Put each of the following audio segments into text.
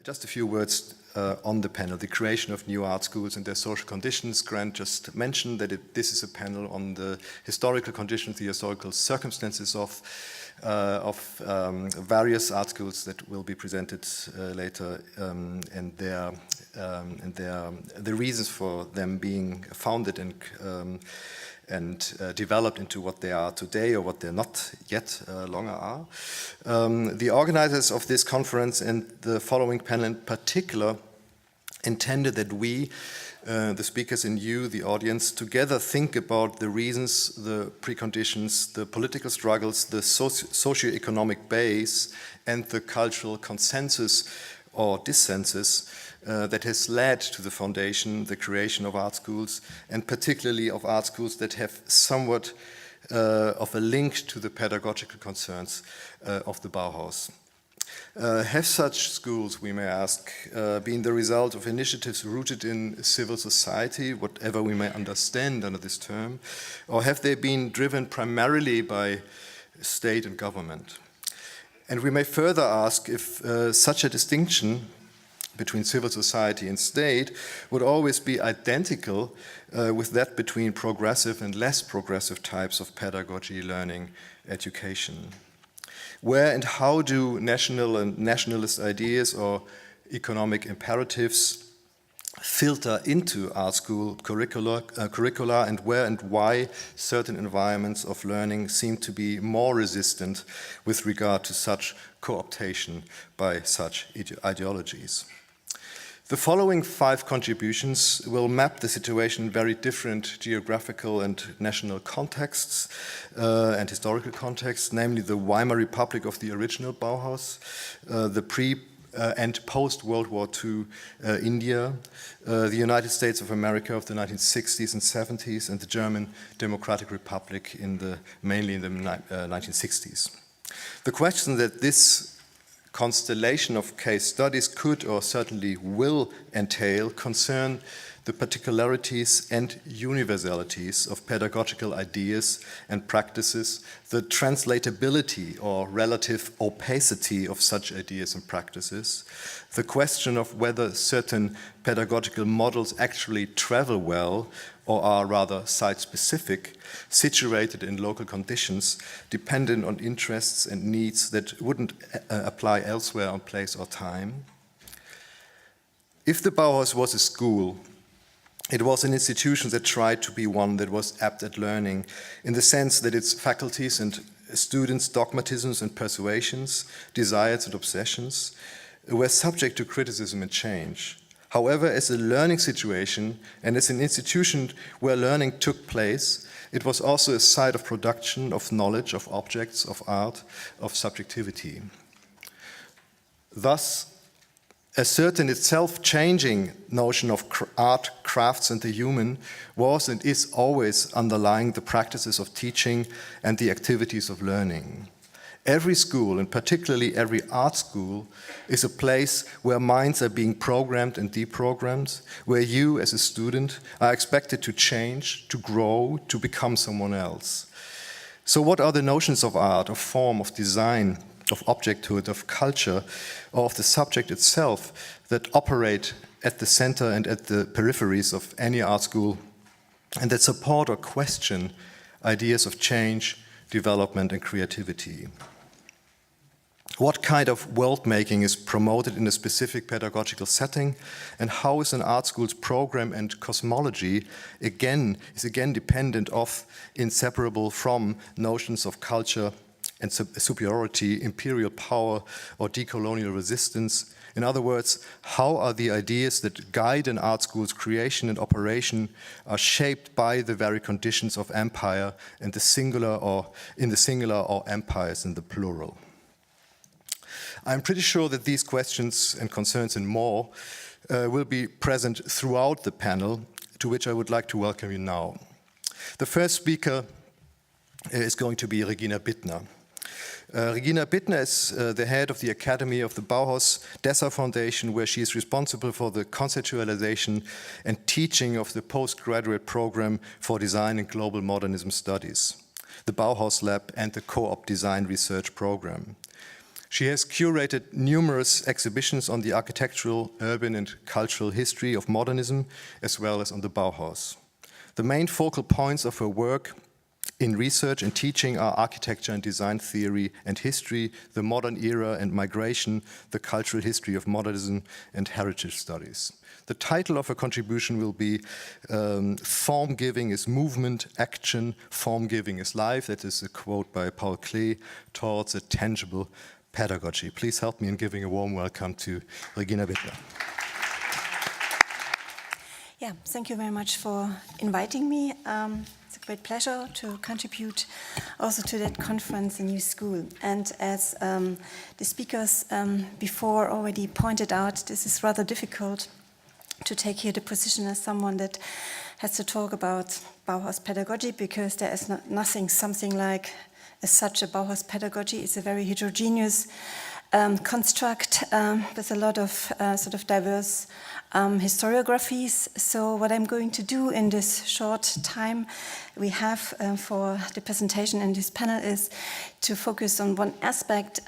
Just a few words on the panel, the creation of new art schools and their social conditions. Grant just mentioned that this is a panel on the historical conditions, the historical circumstances of various art schools that will be presented later, and the reasons for them being founded and developed into what they are today or what they're not yet longer are. The organizers of this conference and the following panel in particular intended that we, the speakers and you, the audience, together think about the reasons, the preconditions, the political struggles, the socio-economic base, and the cultural consensus or dissensus that has led to the foundation, the creation of art schools, and particularly of art schools that have somewhat of a link to the pedagogical concerns of the Bauhaus. Have such schools, we may ask, been the result of initiatives rooted in civil society, whatever we may understand under this term, or have they been driven primarily by state and government? And we may further ask if such a distinction between civil society and state would always be identical with that between progressive and less progressive types of pedagogy, learning, education. Where and how do national and nationalist ideas or economic imperatives filter into art school curricula, and where and why certain environments of learning seem to be more resistant with regard to such co-optation by such ideologies? The following 5 contributions will map the situation in very different geographical and national contexts and historical contexts, namely the Weimar Republic of the original Bauhaus, the pre- and post-World War II India, the United States of America of the 1960s and 70s, and the German Democratic Republic mainly in the 1960s. The question that this constellation of case studies could or certainly will entail concern the particularities and universalities of pedagogical ideas and practices, the translatability or relative opacity of such ideas and practices, the question of whether certain pedagogical models actually travel well or are rather site-specific, situated in local conditions, dependent on interests and needs that wouldn't apply elsewhere on place or time. If the Bauhaus was a school, it was an institution that tried to be one that was apt at learning, in the sense that its faculties and students' dogmatisms and persuasions, desires and obsessions, were subject to criticism and change. However, as a learning situation and as an institution where learning took place, it was also a site of production, of knowledge, of objects, of art, of subjectivity. Thus, a certain itself changing notion of art, crafts, and the human was and is always underlying the practices of teaching and the activities of learning. Every school, and particularly every art school, is a place where minds are being programmed and deprogrammed, where you as a student are expected to change, to grow, to become someone else. So what are the notions of art, of form, of design, of objecthood, of culture, or of the subject itself that operate at the center and at the peripheries of any art school and that support or question ideas of change, development, and creativity? What kind of world-making is promoted in a specific pedagogical setting, and how is an art school's program and cosmology is again dependent of, inseparable from, notions of culture and superiority, imperial power, or decolonial resistance? In other words, how are the ideas that guide an art school's creation and operation are shaped by the very conditions of empire and the singular or empires in the plural? I'm pretty sure that these questions and concerns and more will be present throughout the panel, to which I would like to welcome you now. The first speaker is going to be Regina Bittner. Regina Bittner is the head of the Academy of the Bauhaus Dessau Foundation, where she is responsible for the conceptualization and teaching of the postgraduate program for design and global modernism studies, the Bauhaus Lab, and the Co-op Design Research Program. She has curated numerous exhibitions on the architectural, urban and cultural history of modernism, as well as on the Bauhaus. The main focal points of her work in research and teaching are architecture and design theory and history, the modern era and migration, the cultural history of modernism, and heritage studies. The title of her contribution will be Form Giving is Movement, Action, Form Giving is Life. That is a quote by Paul Klee, towards a tangible pedagogy. Please help me in giving a warm welcome to Regina Bittner. Yeah, thank you very much for inviting me. It's a great pleasure to contribute also to that conference in New School. And as the speakers before already pointed out, this is rather difficult to take here the position as someone that has to talk about Bauhaus pedagogy, because there is something like as such a Bauhaus pedagogy. It's a very heterogeneous construct with a lot of sort of diverse historiographies. So what I'm going to do in this short time we have for the presentation in this panel is to focus on one aspect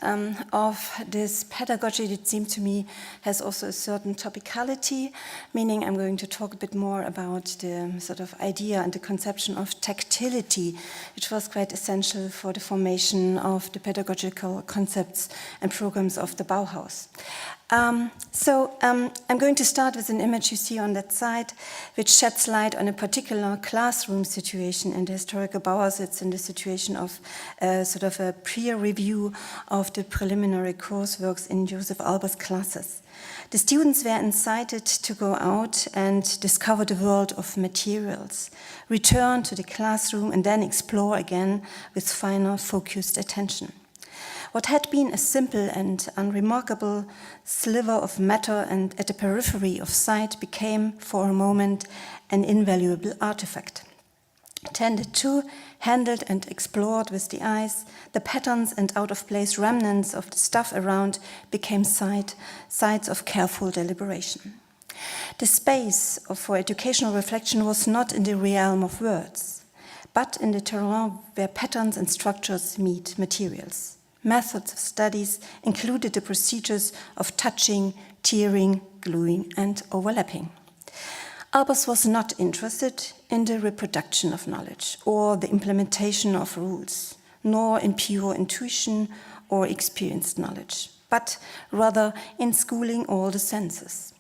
of this pedagogy that seems to me has also a certain topicality, meaning I'm going to talk a bit more about the sort of idea and the conception of tactility, which was quite essential for the formation of the pedagogical concepts and programs of the Bauhaus. I'm going to start with an image you see on that side, which sheds light on a particular classroom situation in the historical Bauhaus. It's in the situation of sort of a peer review of the preliminary courseworks in Josef Albers' classes. The students were incited to go out and discover the world of materials, return to the classroom, and then explore again with finer, focused attention. What had been a simple and unremarkable sliver of matter and at the periphery of sight became, for a moment, an invaluable artifact. Tended to, handled and explored with the eyes, the patterns and out-of-place remnants of the stuff around became sites of careful deliberation. The space for educational reflection was not in the realm of words, but in the terrain where patterns and structures meet materials. Methods of studies included the procedures of touching, tearing, gluing, and overlapping. Albers was not interested in the reproduction of knowledge or the implementation of rules, nor in pure intuition or experienced knowledge, but rather in schooling all the senses.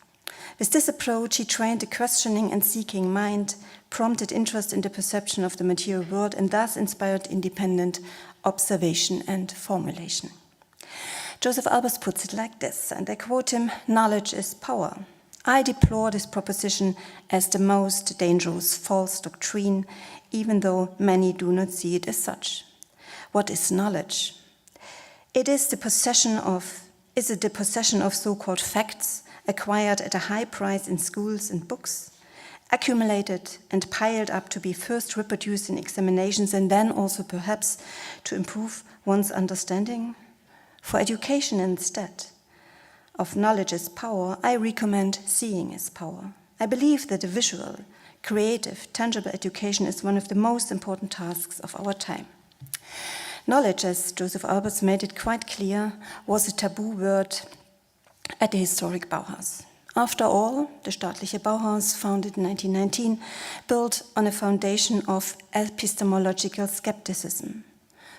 With this approach, he trained the questioning and seeking mind, prompted interest in the perception of the material world, and thus inspired independent observation and formulation. Josef Albers puts it like this, and I quote him, "Knowledge is power. I deplore this proposition as the most dangerous false doctrine, even though many do not see it as such. What is knowledge? Is it the possession of so-called facts acquired at a high price in schools and books, accumulated and piled up to be first reproduced in examinations and then also perhaps to improve one's understanding? For education instead of knowledge as power, I recommend seeing as power. I believe that a visual, creative, tangible education is one of the most important tasks of our time." Knowledge, as Josef Albers made it quite clear, was a taboo word at the historic Bauhaus. After all, the staatliche Bauhaus, founded in 1919, built on a foundation of epistemological skepticism.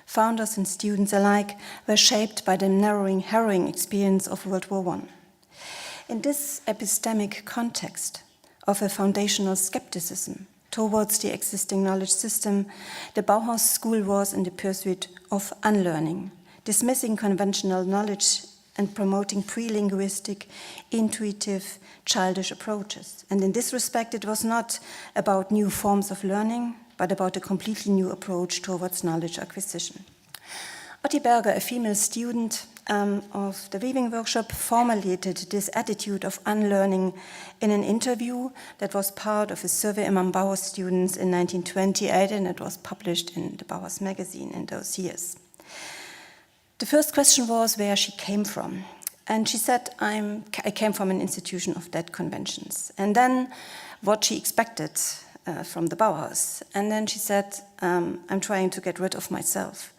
Founders and students alike were shaped by the harrowing experience of World War I. In this epistemic context of a foundational skepticism towards the existing knowledge system, the Bauhaus school was in the pursuit of unlearning, dismissing conventional knowledge and promoting pre-linguistic, intuitive, childish approaches. And in this respect, it was not about new forms of learning, but about a completely new approach towards knowledge acquisition. Berger, a female student of the weaving workshop, formulated this attitude of unlearning in an interview that was part of a survey among Bauhaus students in 1928, and it was published in the Bauhaus magazine in those years. The first question was where she came from. And she said, I came from an institution of dead conventions. And then what she expected from the Bauhaus. And then she said, I'm trying to get rid of myself.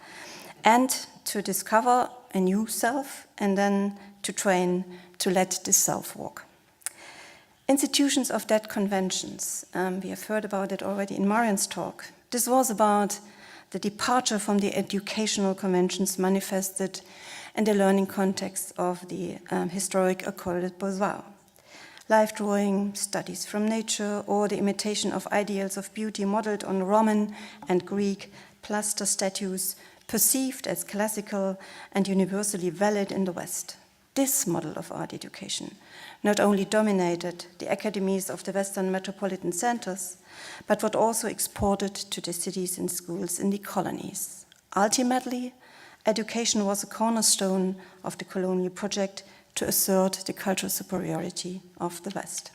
And to discover a new self and then to train to let this self walk. Institutions of that conventions, we have heard about it already in Marian's talk. This was about the departure from the educational conventions manifested in the learning context of the historic École des Beaux-Arts. Life drawing, studies from nature, or the imitation of ideals of beauty modeled on Roman and Greek plaster statues perceived as classical and universally valid in the West. This model of art education not only dominated the academies of the Western metropolitan centers, but was also exported to the cities and schools in the colonies. Ultimately, education was a cornerstone of the colonial project to assert the cultural superiority of the West.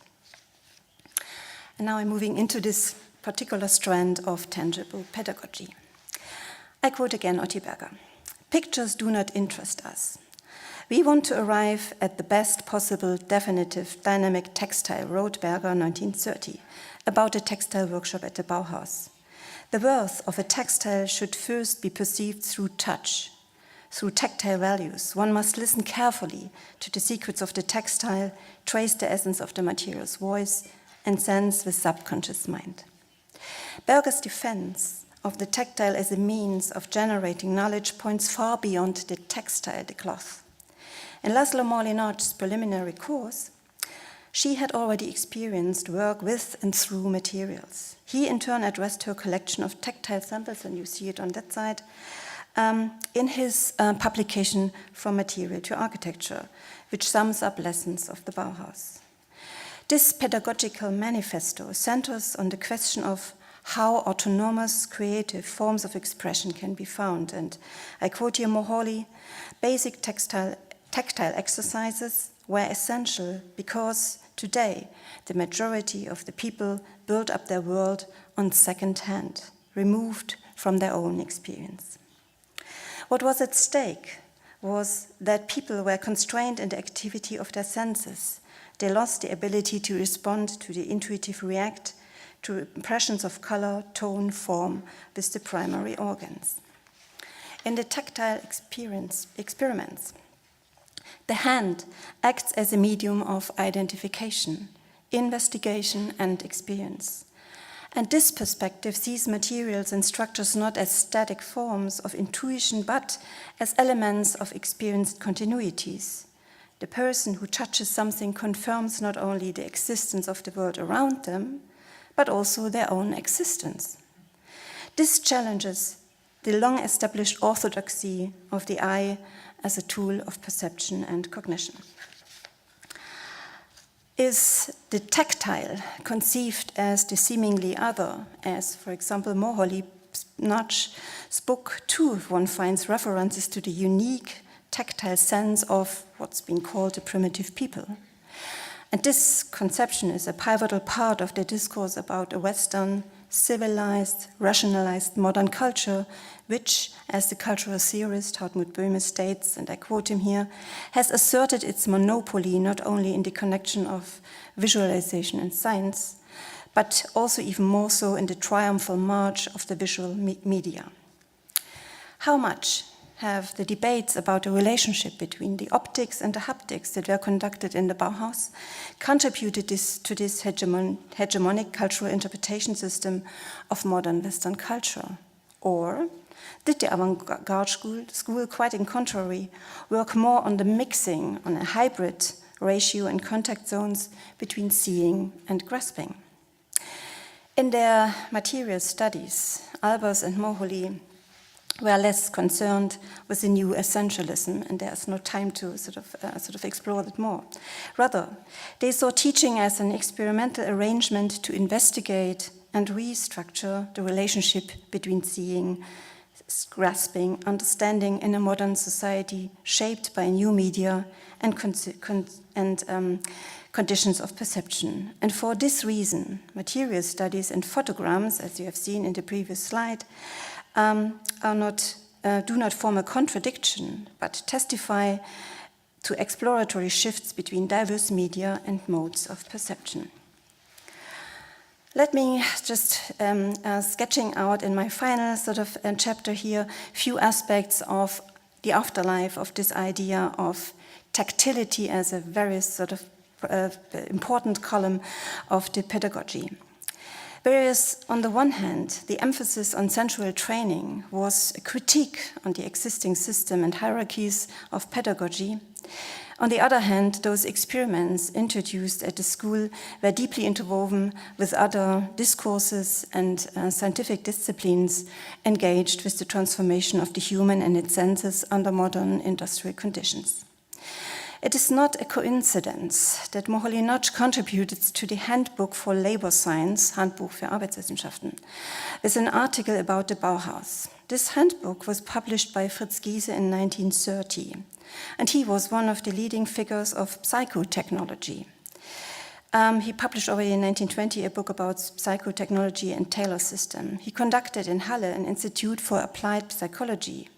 And now I'm moving into this particular strand of tangible pedagogy. I quote again Otti Berger. "Pictures do not interest us. We want to arrive at the best possible definitive dynamic textile," wrote Berger 1930, about a textile workshop at the Bauhaus. "The worth of a textile should first be perceived through touch. Through tactile values, one must listen carefully to the secrets of the textile, trace the essence of the material's voice, and sense the subconscious mind." Berger's defense of the tactile as a means of generating knowledge points far beyond the textile, the cloth. In Laszlo Molinar's preliminary course, she had already experienced work with and through materials. He in turn addressed her collection of tactile samples, and you see it on that side, in his publication From Material to Architecture, which sums up lessons of the Bauhaus. This pedagogical manifesto centers on the question of how autonomous creative forms of expression can be found. And I quote here Moholy, "Basic tactile exercises were essential because today the majority of the people build up their world on second hand, removed from their own experience." What was at stake was that people were constrained in the activity of their senses. They lost the ability to respond to the intuitive react to impressions of color, tone, form with the primary organs. In the tactile experiments, the hand acts as a medium of identification, investigation, and experience. And this perspective sees materials and structures not as static forms of intuition, but as elements of experienced continuities. The person who touches something confirms not only the existence of the world around them, but also their own existence. This challenges the long-established orthodoxy of the eye as a tool of perception and cognition. Is the tactile conceived as the seemingly other, as, for example, Moholy-Nach's book too, one finds references to the unique tactile sense of what's been called the primitive people? And this conception is a pivotal part of the discourse about a Western, civilized, rationalized modern culture, which, as the cultural theorist Hartmut Böhme states, and I quote him here, has asserted its monopoly not only in the connection of visualization and science, but also even more so in the triumphal march of the visual media. How much have the debates about the relationship between the optics and the haptics that were conducted in the Bauhaus contributed to this hegemonic cultural interpretation system of modern Western culture? Or did the avant-garde school, quite in contrary, work more on the mixing, on a hybrid ratio and contact zones between seeing and grasping? In their material studies, Albers and Moholy were less concerned with the new essentialism, and there's no time to sort of explore that more. Rather, they saw teaching as an experimental arrangement to investigate and restructure the relationship between seeing, grasping, understanding in a modern society shaped by new media and conditions of perception. And for this reason, material studies and photograms, as you have seen in the previous slide, do not form a contradiction, but testify to exploratory shifts between diverse media and modes of perception. Let me just, sketching out in my final chapter here, few aspects of the afterlife of this idea of tactility as a very sort of important column of the pedagogy. Whereas, on the one hand, the emphasis on sensual training was a critique on the existing system and hierarchies of pedagogy, on the other hand, those experiments introduced at the school were deeply interwoven with other discourses and scientific disciplines engaged with the transformation of the human and its senses under modern industrial conditions. It is not a coincidence that Moholy-Nagy contributed to the Handbook for Labor Science, Handbuch für Arbeitswissenschaften, with an article about the Bauhaus. This handbook was published by Fritz Giese in 1930, and he was one of the leading figures of psychotechnology. He published already in 1920 a book about psychotechnology and Taylor system. He conducted in Halle an institute for applied psychology.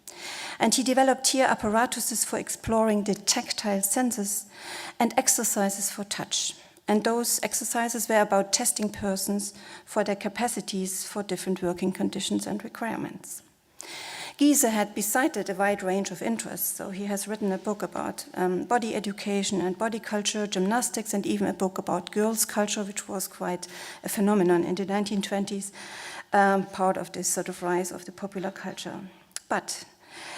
And he developed here apparatuses for exploring the tactile senses and exercises for touch. And those exercises were about testing persons for their capacities for different working conditions and requirements. Giese had, beside it, a wide range of interests. So he has written a book about body education and body culture, gymnastics, and even a book about girls' culture, which was quite a phenomenon in the 1920s, part of this sort of rise of the popular culture. But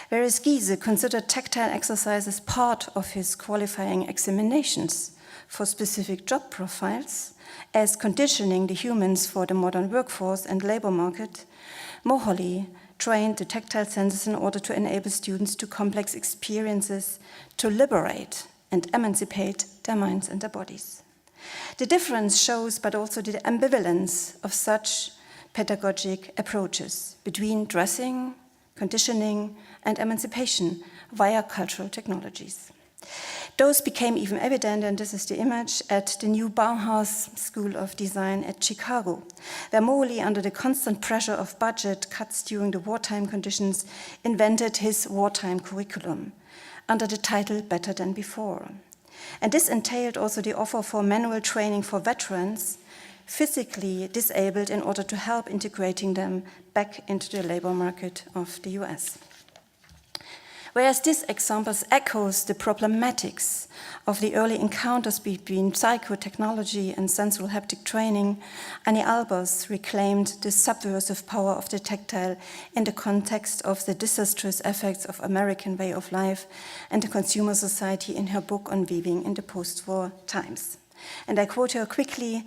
whereas Giese considered tactile exercises part of his qualifying examinations for specific job profiles, as conditioning the humans for the modern workforce and labor market, Moholy trained the tactile senses in order to enable students to complex experiences to liberate and emancipate their minds and their bodies. The difference shows, but also the ambivalence of such pedagogic approaches between dressing, conditioning, and emancipation via cultural technologies. Those became even evident, and this is the image, at the new Bauhaus School of Design at Chicago, where Moholy, under the constant pressure of budget cuts during the wartime conditions, invented his wartime curriculum under the title Better Than Before. And this entailed also the offer for manual training for veterans, physically disabled, in order to help integrating them back into the labor market of the US. Whereas this example echoes the problematics of the early encounters between psychotechnology and sensual haptic training, Josef Albers reclaimed the subversive power of the tactile in the context of the disastrous effects of American way of life and the consumer society in her book on weaving in the post-war times. And I quote her quickly,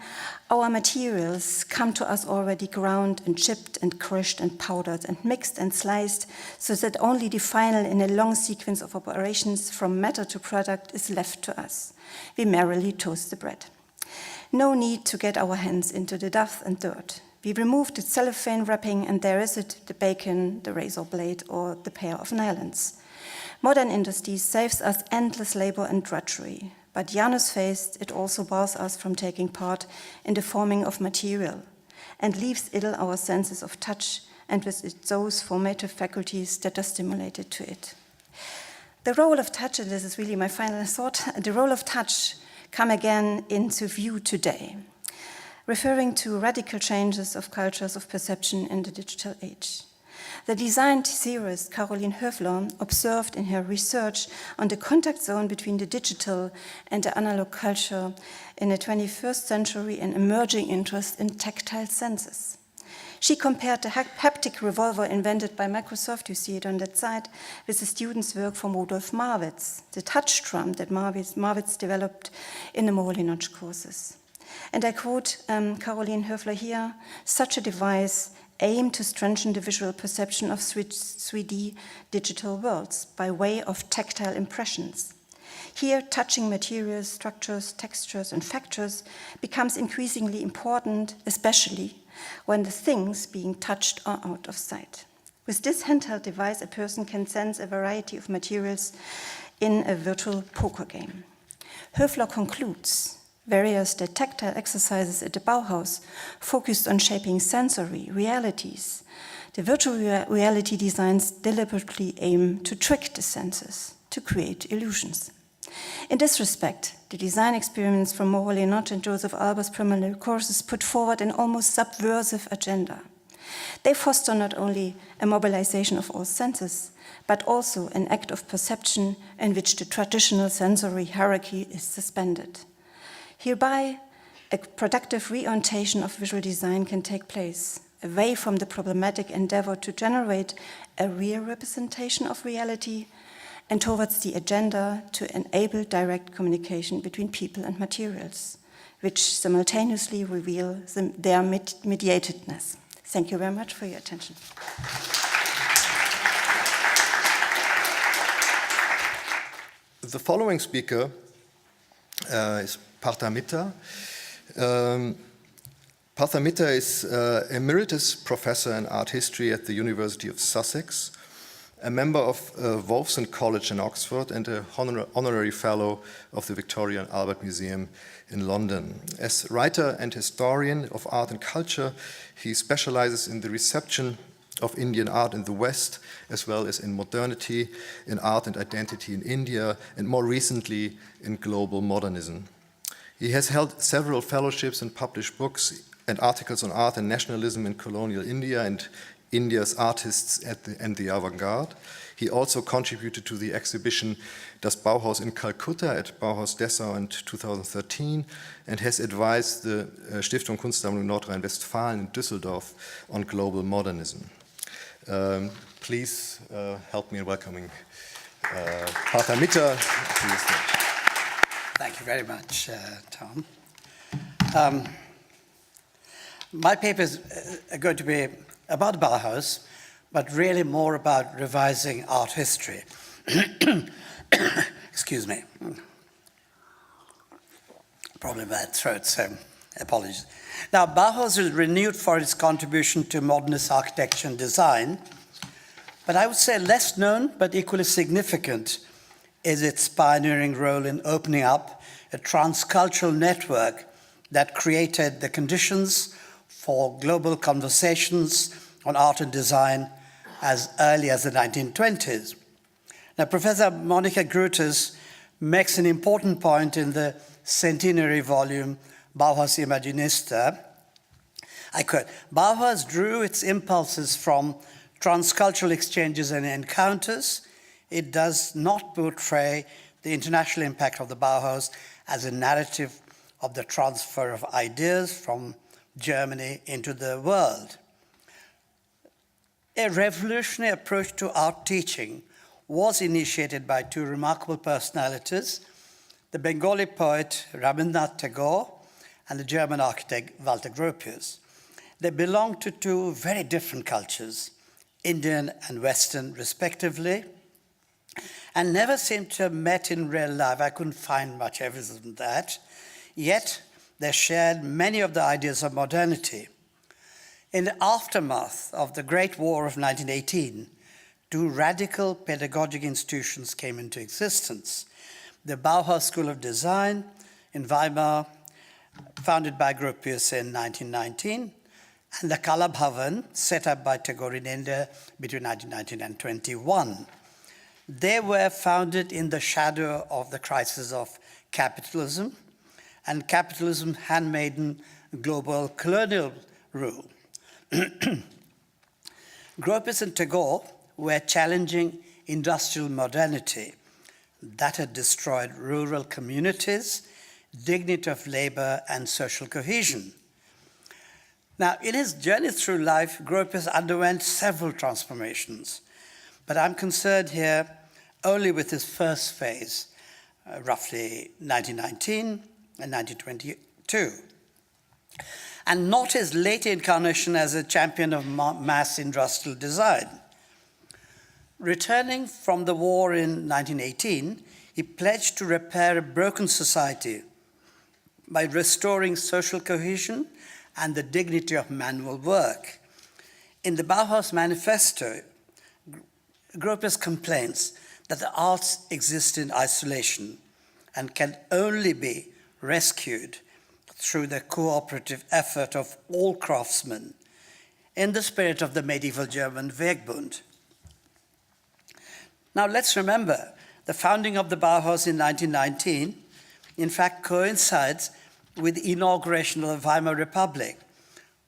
"Our materials come to us already ground and chipped and crushed and powdered and mixed and sliced, so that only the final in a long sequence of operations from matter to product is left to us. We merrily toast the bread. No need to get our hands into the dust and dirt. We remove the cellophane wrapping, and there is it, the bacon, the razor blade, or the pair of nylons. Modern industry saves us endless labor and drudgery. But Janus-faced, it also bars us from taking part in the forming of material and leaves ill our senses of touch and with it those formative faculties that are stimulated to it." The role of touch, and this is really my final thought, the role of touch come again into view today, referring to radical changes of cultures of perception in the digital age. The design theorist Caroline Höfler observed in her research on the contact zone between the digital and the analog culture in the 21st century an emerging interest in tactile senses. She compared the haptic revolver invented by Microsoft, you see it on that side, with the students' work from Rudolf Marwitz, the touch drum that Marwitz developed in the Moholy-Nagy courses. And I quote Caroline Höfler here, "Such a device aim to strengthen the visual perception of 3D digital worlds by way of tactile impressions. Here, touching materials, structures, textures, and factors becomes increasingly important, especially when the things being touched are out of sight. With this handheld device, a person can sense a variety of materials in a virtual poker game." Höfler concludes, whereas the tactile exercises at the Bauhaus focused on shaping sensory realities, the virtual reality designs deliberately aim to trick the senses, to create illusions. In this respect, the design experiments from Moholy-Nagy and Josef Albers' preliminary courses put forward an almost subversive agenda. They foster not only a mobilization of all senses, but also an act of perception in which the traditional sensory hierarchy is suspended. Hereby, a productive reorientation of visual design can take place, away from the problematic endeavor to generate a real representation of reality, and towards the agenda to enable direct communication between people and materials, which simultaneously reveal their mediatedness. Thank you very much for your attention. The following speaker is Partha. Partha is Emeritus Professor in Art History at the University of Sussex, a member of Wolfson College in Oxford, and a honorary fellow of the Victoria and Albert Museum in London. As writer and historian of art and culture, he specializes in the reception of Indian art in the West, as well as in modernity, in art and identity in India, and more recently in global modernism. He has held several fellowships and published books and articles on art and nationalism in colonial India and India's artists and the avant-garde. He also contributed to the exhibition Das Bauhaus in Calcutta at Bauhaus Dessau in 2013 and has advised the Stiftung Kunstsammlung Nordrhein-Westfalen in Düsseldorf on global modernism. Please help me in welcoming Partha to the stage. Thank you very much, Tom. My papers are going to be about Bauhaus, but really more about revising art history. Excuse me. Probably bad throat, so apologies. Now, Bauhaus is renewed for its contribution to modernist architecture and design, but I would say less known but equally significant is its pioneering role in opening up a transcultural network that created the conditions for global conversations on art and design as early as the 1920s. Now, Professor Monika Grutters makes an important point in the centenary volume, Bauhaus Imaginista. I quote, Bauhaus drew its impulses from transcultural exchanges and encounters. It does not portray the international impact of the Bauhaus as a narrative of the transfer of ideas from Germany into the world. A revolutionary approach to art teaching was initiated by two remarkable personalities, the Bengali poet Rabindranath Tagore and the German architect Walter Gropius. They belonged to two very different cultures, Indian and Western respectively, and never seemed to have met in real life. I couldn't find much evidence of that. Yet, they shared many of the ideas of modernity. In the aftermath of the Great War of 1918, two radical pedagogic institutions came into existence. The Bauhaus School of Design in Weimar, founded by Gropius in 1919, and the Kala Bhavan, set up by Tagore in India between 1919 and 1921. They were founded in the shadow of the crisis of capitalism and capitalism handmaiden global colonial rule. Gropius and Tagore were challenging industrial modernity that had destroyed rural communities, dignity of labor, and social cohesion. Now, in his journey through life, Gropius underwent several transformations, but I'm concerned here only with his first phase, roughly 1919 and 1922, and not his later incarnation as a champion of mass industrial design. Returning from the war in 1918, he pledged to repair a broken society by restoring social cohesion and the dignity of manual work. In the Bauhaus Manifesto, Gropius complains that the arts exist in isolation and can only be rescued through the cooperative effort of all craftsmen in the spirit of the medieval German Wegbund. Now let's remember, the founding of the Bauhaus in 1919 in fact coincides with the inauguration of the Weimar Republic,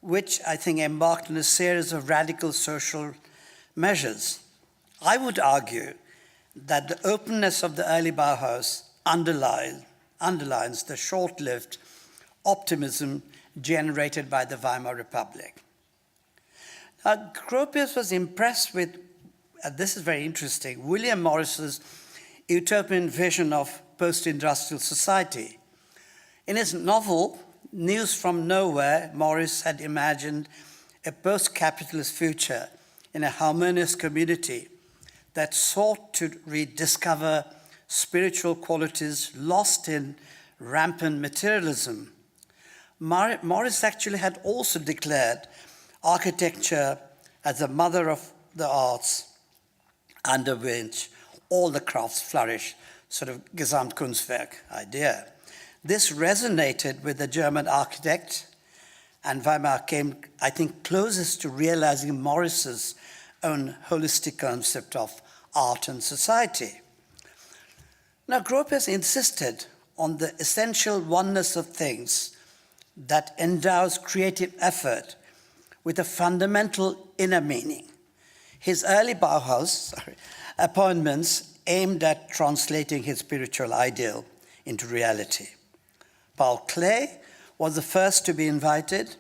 which I think embarked on a series of radical social measures. I would argue that the openness of the early Bauhaus underlines the short-lived optimism generated by the Weimar Republic. Now, Gropius was impressed with, this is very interesting, William Morris's utopian vision of post-industrial society. In his novel, News from Nowhere, Morris had imagined a post-capitalist future in a harmonious community that sought to rediscover spiritual qualities lost in rampant materialism. Morris actually had also declared architecture as the mother of the arts under which all the crafts flourish, sort of Gesamtkunstwerk idea. This resonated with the German architect, and Weimar came, I think, closest to realizing Morris's own holistic concept of art and society. Now, Gropius insisted on the essential oneness of things that endows creative effort with a fundamental inner meaning. His early Bauhaus appointments aimed at translating his spiritual ideal into reality. Paul Klee was the first to be invited.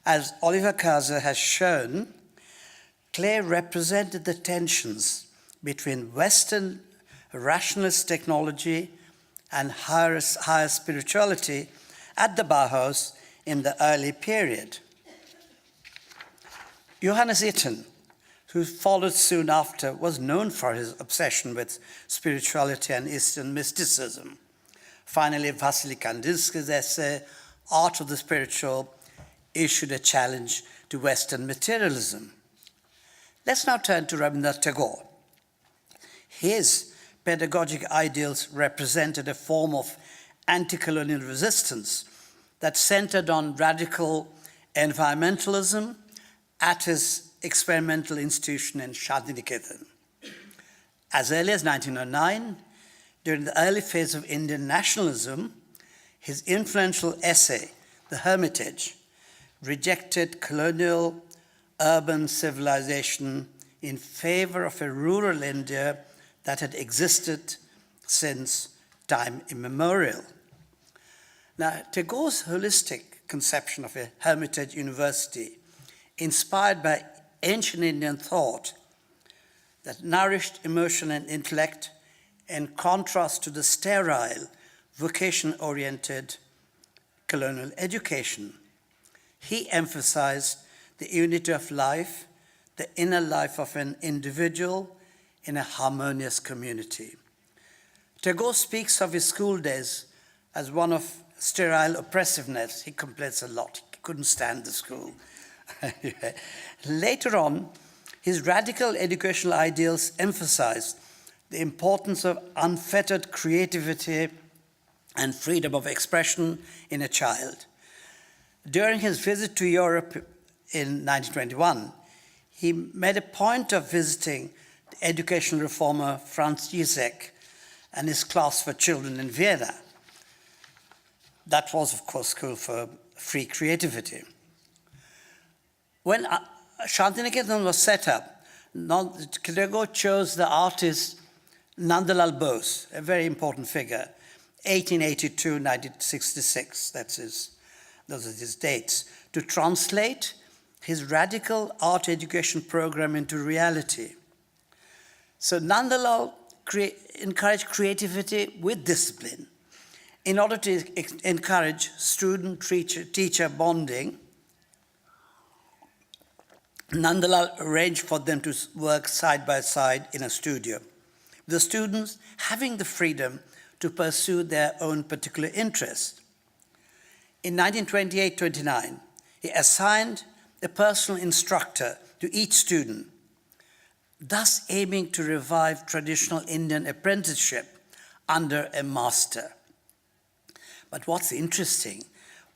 As Oliver Kaiser has shown, Klee represented the tensions between Western rationalist technology and higher spirituality at the Bauhaus in the early period. Johannes Eaton, who followed soon after, was known for his obsession with spirituality and Eastern mysticism. Finally, Wassily Kandinsky's essay, Art of the Spiritual, issued a challenge to Western materialism. Let's now turn to Rabindranath Tagore. His pedagogic ideals represented a form of anti-colonial resistance that centered on radical environmentalism at his experimental institution in Shantiniketan. As early as 1909, during the early phase of Indian nationalism, his influential essay, The Hermitage, rejected colonial urban civilization in favor of a rural India that had existed since time immemorial. Now, Tagore's holistic conception of a hermitage university, inspired by ancient Indian thought that nourished emotion and intellect in contrast to the sterile, vocation-oriented colonial education. He emphasized the unity of life, the inner life of an individual in a harmonious community. Tagore speaks of his school days as one of sterile oppressiveness. He complains a lot. He couldn't stand the school. Later on, his radical educational ideals emphasized the importance of unfettered creativity and freedom of expression in a child. During his visit to Europe in 1921, he made a point of visiting the educational reformer Franz Ježek and his class for children in Vienna. That was, of course, school for free creativity. When Shantiniketan was set up, Tagore chose the artist Nandalal Bose, a very important figure, 1882-1966, those are his dates, to translate his radical art education program into reality. So Nandalal encouraged creativity with discipline in order to encourage student-teacher bonding. Nandalal arranged for them to work side by side in a studio, the students having the freedom to pursue their own particular interest. In 1928-29, he assigned a personal instructor to each student, thus aiming to revive traditional Indian apprenticeship under a master. But what's interesting,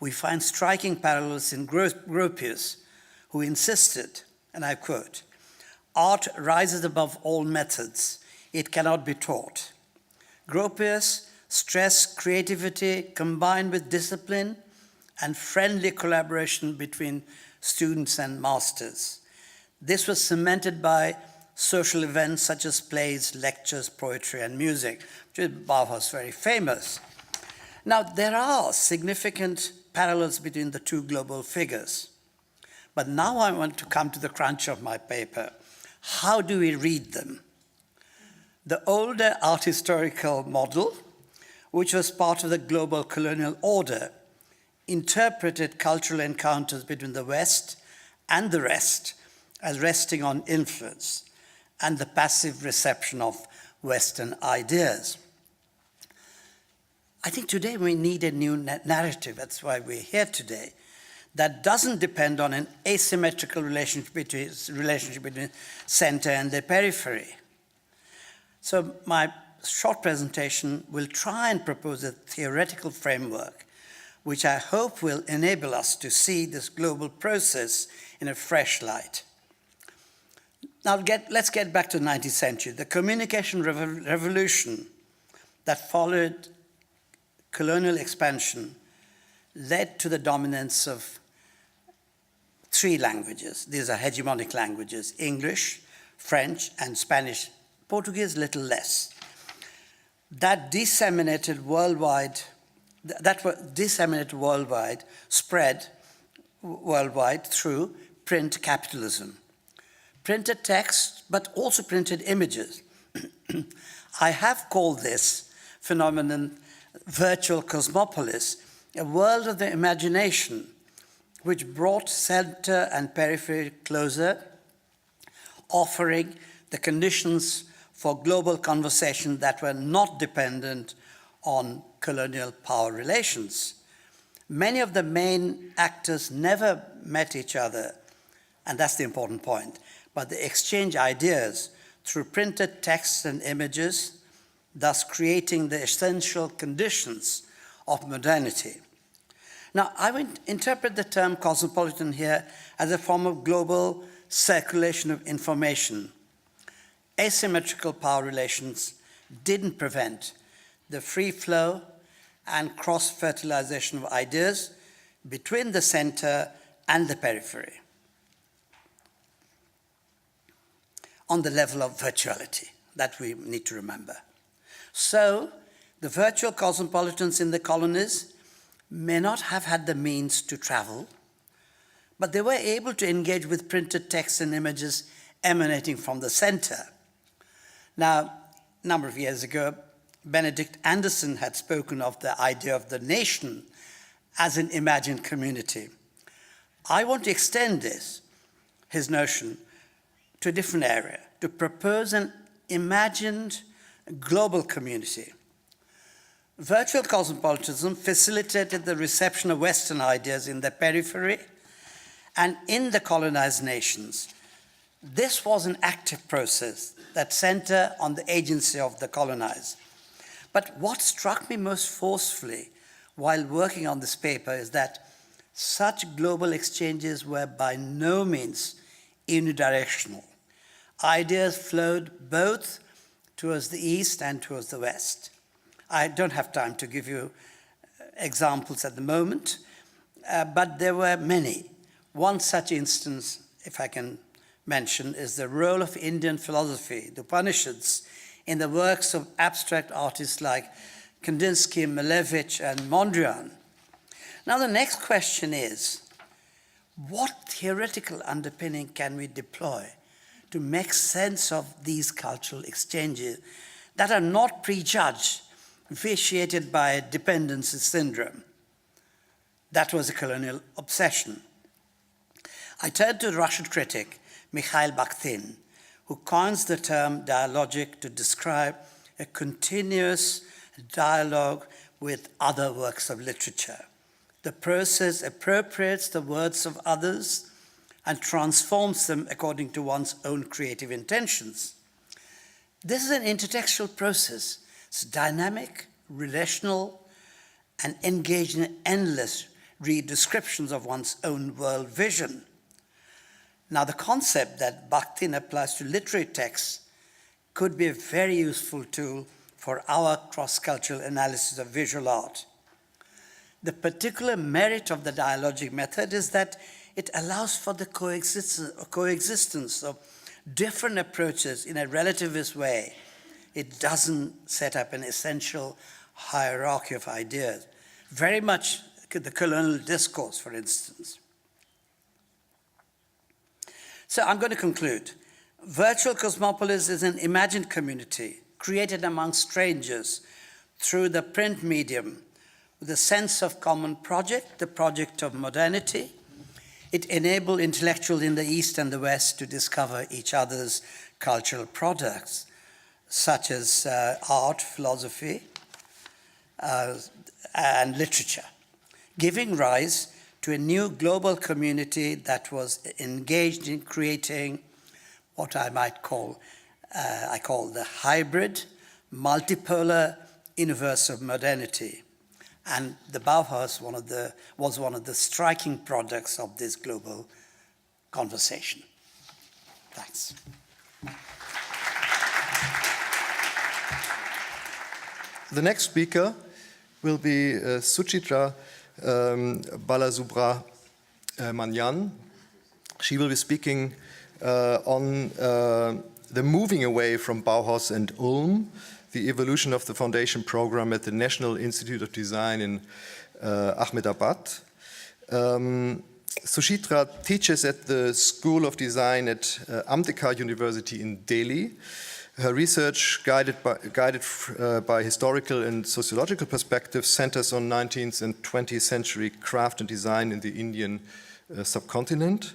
we find striking parallels in Gropius, who insisted, and I quote, "Art rises above all methods. It cannot be taught." Gropius stressed creativity combined with discipline and friendly collaboration between students and masters. This was cemented by social events such as plays, lectures, poetry, and music, which is Bauhaus very famous. Now, there are significant parallels between the two global figures. But now I want to come to the crunch of my paper. How do we read them? The older art historical model, which was part of the global colonial order, interpreted cultural encounters between the West and the rest as resting on influence and the passive reception of Western ideas. I think today we need a new narrative, that's why we're here today, that doesn't depend on an asymmetrical relationship between center and the periphery. So my short presentation will try and propose a theoretical framework which I hope will enable us to see this global process in a fresh light. Now let's get back to the 19th century. The communication revolution that followed colonial expansion led to the dominance of three languages. These are hegemonic languages: English, French, and Spanish. Portuguese, little less. That disseminated worldwide, spread worldwide through print capitalism. Printed text, but also printed images. I have called this phenomenon virtual cosmopolis, a world of the imagination, which brought center and periphery closer, offering the conditions for global conversation that were not dependent on colonial power relations. Many of the main actors never met each other, and that's the important point, but they exchange ideas through printed texts and images, thus creating the essential conditions of modernity. Now, I would interpret the term cosmopolitan here as a form of global circulation of information. Asymmetrical power relations didn't prevent the free flow and cross-fertilization of ideas between the center and the periphery on the level of virtuality that we need to remember. So, the virtual cosmopolitans in the colonies may not have had the means to travel, but they were able to engage with printed texts and images emanating from the center. Now, a number of years ago, Benedict Anderson had spoken of the idea of the nation as an imagined community. I want to extend his notion, to a different area, to propose an imagined global community. Virtual cosmopolitanism facilitated the reception of Western ideas in the periphery and in the colonized nations. This was an active process that centered on the agency of the colonized. But what struck me most forcefully while working on this paper is that such global exchanges were by no means unidirectional. Ideas flowed both towards the East and towards the West. I don't have time to give you examples at the moment, but there were many. One such instance, if I can mention, is the role of Indian philosophy, the Upanishads, in the works of abstract artists like Kandinsky, Malevich, and Mondrian. Now the next question is, what theoretical underpinning can we deploy to make sense of these cultural exchanges that are not prejudged, vitiated by a dependency syndrome? That was a colonial obsession. I turned to the Russian critic, Mikhail Bakhtin, who coins the term dialogic to describe a continuous dialogue with other works of literature. The process appropriates the words of others and transforms them according to one's own creative intentions. This is an intertextual process. It's dynamic, relational, and engaged in endless redescriptions of one's own world vision. Now, the concept that Bakhtin applies to literary texts could be a very useful tool for our cross-cultural analysis of visual art. The particular merit of the dialogic method is that it allows for the coexistence of different approaches in a relativist way. It doesn't set up an essential hierarchy of ideas, very much the colonial discourse, for instance. So I'm going to conclude. Virtual Cosmopolis is an imagined community created among strangers through the print medium with a sense of common project, the project of modernity. It enabled intellectuals in the East and the West to discover each other's cultural products, such as art, philosophy, and literature, giving rise to a new global community that was engaged in creating what I might call, I call the hybrid, multipolar universe of modernity. And the Bauhaus was one of the striking products of this global conversation. Thanks. The next speaker will be Suchitra Balasubrahmanyan. She will be speaking on the moving away from Bauhaus and Ulm, the evolution of the foundation program at the National Institute of Design in Ahmedabad. Suchitra teaches at the School of Design at Ambedkar University in Delhi. Her research, guided by historical and sociological perspectives, centers on 19th and 20th century craft and design in the Indian subcontinent.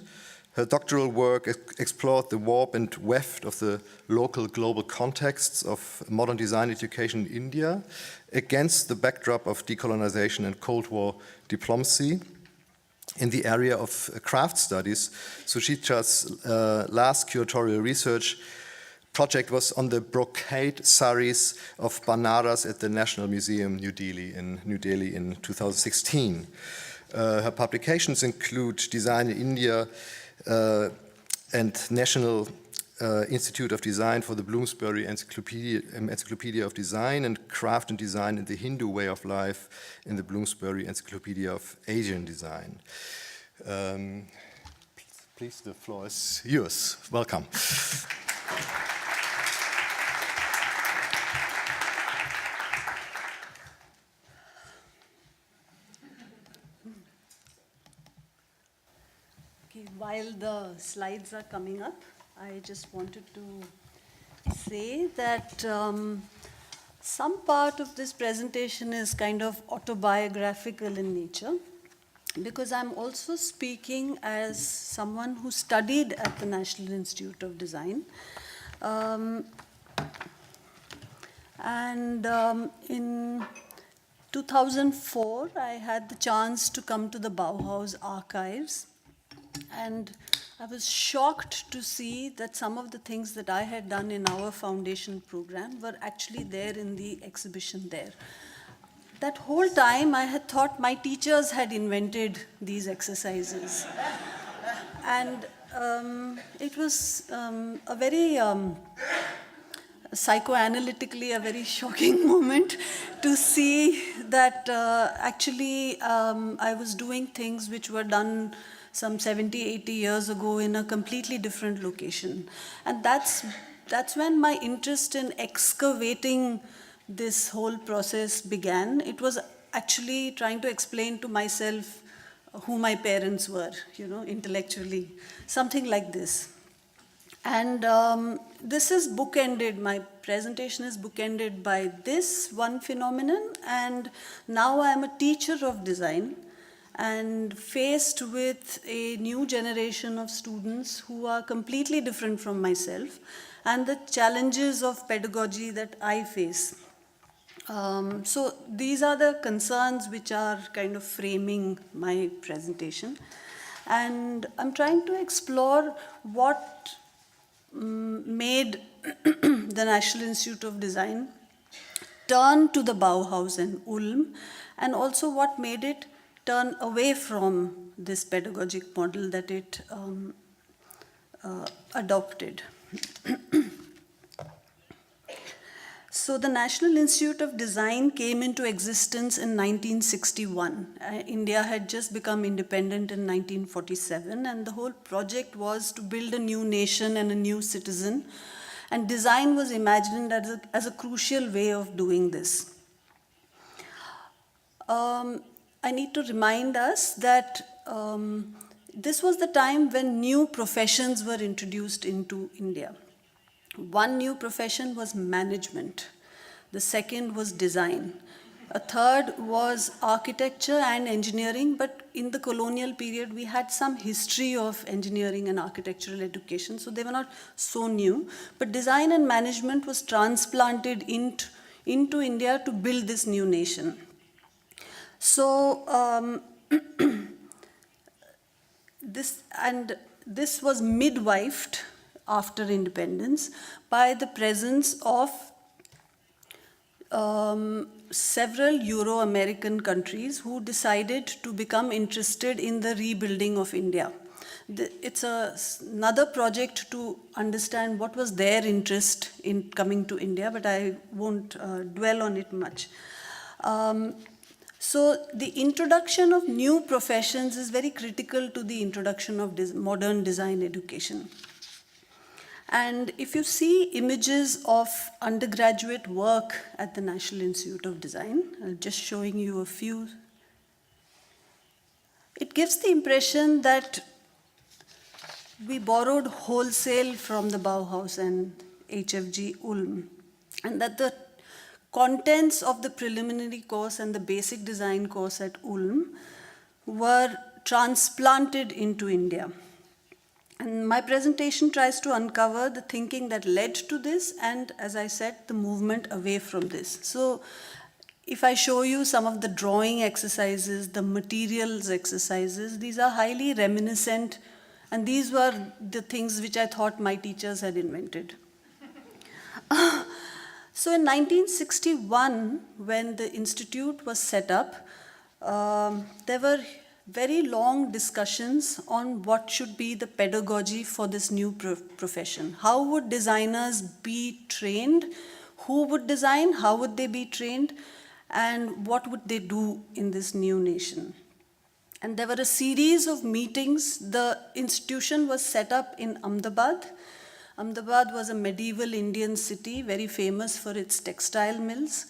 Her doctoral work explored the warp and weft of the local global contexts of modern design education in India against the backdrop of decolonization and Cold War diplomacy. In the area of craft studies, Suchitra's last curatorial research project was on the brocade saris of Banaras at the National Museum, New Delhi in 2016. Her publications include Design in India and National Institute of Design for the Bloomsbury Encyclopedia of Design, and Craft and Design in the Hindu Way of Life in the Bloomsbury Encyclopedia of Asian Design. Please, the floor is yours. Welcome. While the slides are coming up, I just wanted to say that some part of this presentation is kind of autobiographical in nature, because I'm also speaking as someone who studied at the National Institute of Design. In 2004, I had the chance to come to the Bauhaus archives. And I was shocked to see that some of the things that I had done in our foundation program were actually there in the exhibition there. That whole time I had thought my teachers had invented these exercises. And it was a very psychoanalytically a very shocking moment to see that actually I was doing things which were done some 70, 80 years ago in a completely different location. And that's when my interest in excavating this whole process began. It was actually trying to explain to myself who my parents were, intellectually, something like this. And this is bookended, my presentation is bookended by this one phenomenon, and now I am a teacher of design and faced with a new generation of students who are completely different from myself and the challenges of pedagogy that I face. So these are the concerns which are kind of framing my presentation. And I'm trying to explore what made the National Institute of Design turn to the Bauhaus and Ulm, and also what made it turn away from this pedagogic model that it So the National Institute of Design came into existence in 1961. India had just become independent in 1947, and the whole project was to build a new nation and a new citizen. And design was imagined as a crucial way of doing this. I need to remind us that this was the time when new professions were introduced into India. One new profession was management. The second was design. A third was architecture and engineering, but in the colonial period, we had some history of engineering and architectural education, so they were not so new. But design and management was transplanted into India to build this new nation. So this was midwifed after independence by the presence of several Euro-American countries who decided to become interested in the rebuilding of India. It's another project to understand what was their interest in coming to India, but I won't dwell on it much. So the introduction of new professions is very critical to the introduction of modern design education. And if you see images of undergraduate work at the National Institute of Design, I'm just showing you a few. It gives the impression that we borrowed wholesale from the Bauhaus and HFG Ulm, and that the contents of the preliminary course and the basic design course at Ulm were transplanted into India. And my presentation tries to uncover the thinking that led to this and, as I said, the movement away from this. So if I show you some of the drawing exercises, the materials exercises, these are highly reminiscent, and these were the things which I thought my teachers had invented. So in 1961, when the institute was set up, there were very long discussions on what should be the pedagogy for this new profession. How would designers be trained? Who would design? How would they be trained? And what would they do in this new nation? And there were a series of meetings. The institution was set up in Ahmedabad. Ahmedabad was a medieval Indian city, very famous for its textile mills.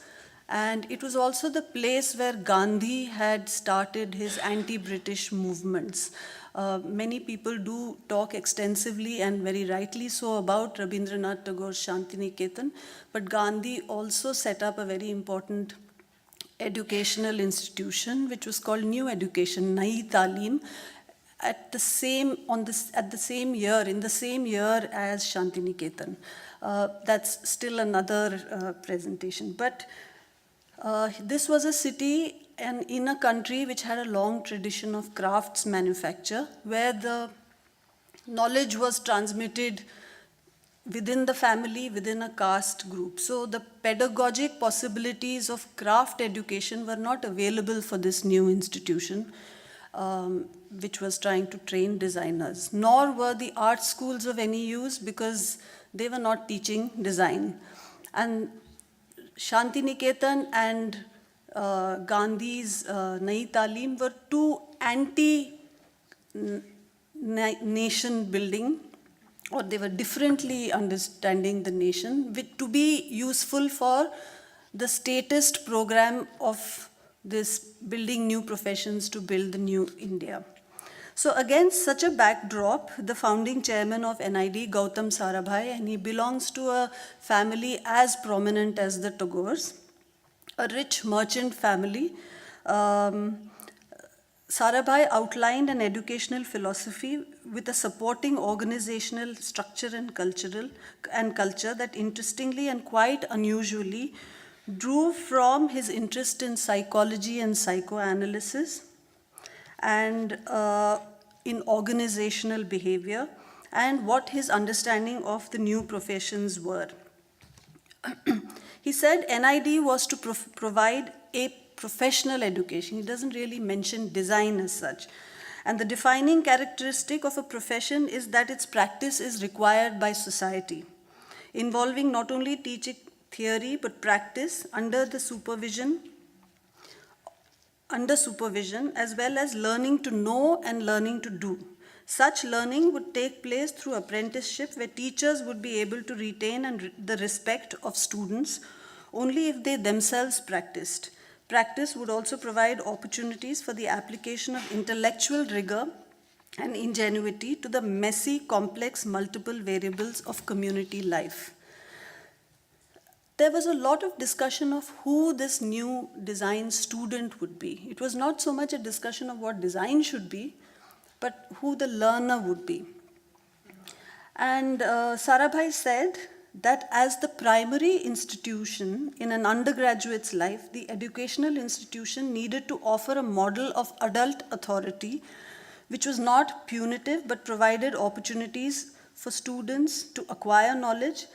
And it was also the place where Gandhi had started his anti-British movements. Many people do talk extensively and very rightly so about Rabindranath Tagore's Shantiniketan, but Gandhi also set up a very important educational institution, which was called New Education, Nai Talim, in the same year as Shantiniketan. That's still another presentation. But this was a city and in a country which had a long tradition of crafts manufacture, where the knowledge was transmitted within the family, within a caste group. So the pedagogic possibilities of craft education were not available for this new institution, which was trying to train designers. Nor were the art schools of any use because they were not teaching design. And Shantiniketan and Gandhi's Nai Talim were two anti-nation building, or they were differently understanding the nation, to be useful for the statist program of this building new professions to build the new India. So against such a backdrop, the founding chairman of NID, Gautam Sarabhai, and he belongs to a family as prominent as the Tagores, a rich merchant family. Sarabhai outlined an educational philosophy with a supporting organizational structure and culture that interestingly and quite unusually drew from his interest in psychology and psychoanalysis and in organizational behavior and what his understanding of the new professions were. He said NID was to provide a professional education. He doesn't really mention design as such. And the defining characteristic of a profession is that its practice is required by society, involving not only theory, but practice under supervision, as well as learning to know and learning to do. Such learning would take place through apprenticeship, where teachers would be able to retain the respect of students only if they themselves practiced. Practice would also provide opportunities for the application of intellectual rigor and ingenuity to the messy, complex, multiple variables of community life. There was a lot of discussion of who this new design student would be. It was not so much a discussion of what design should be, but who the learner would be. And Sarabhai said that as the primary institution in an undergraduate's life, the educational institution needed to offer a model of adult authority, which was not punitive but provided opportunities for students to acquire knowledge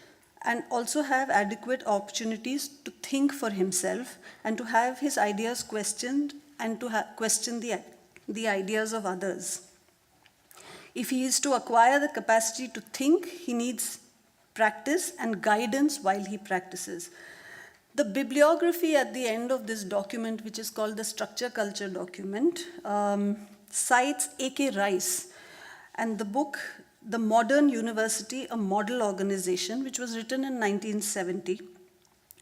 and also have adequate opportunities to think for himself and to have his ideas questioned and to question the ideas of others. If he is to acquire the capacity to think, he needs practice and guidance while he practices. The bibliography at the end of this document, which is called the Structure Culture document, cites A.K. Rice and the book The Modern University, a Model Organization, which was written in 1970,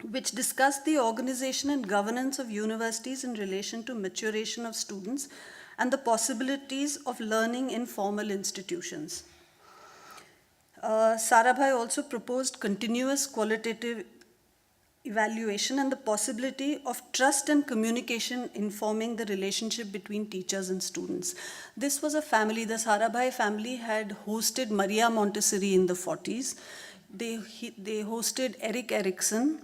which discussed the organization and governance of universities in relation to maturation of students and the possibilities of learning in formal institutions. Sarabhai also proposed continuous qualitative evaluation and the possibility of trust and communication informing the relationship between teachers and students. This was a family, the Sarabhai family had hosted Maria Montessori in the 40s. They hosted Erik Erikson,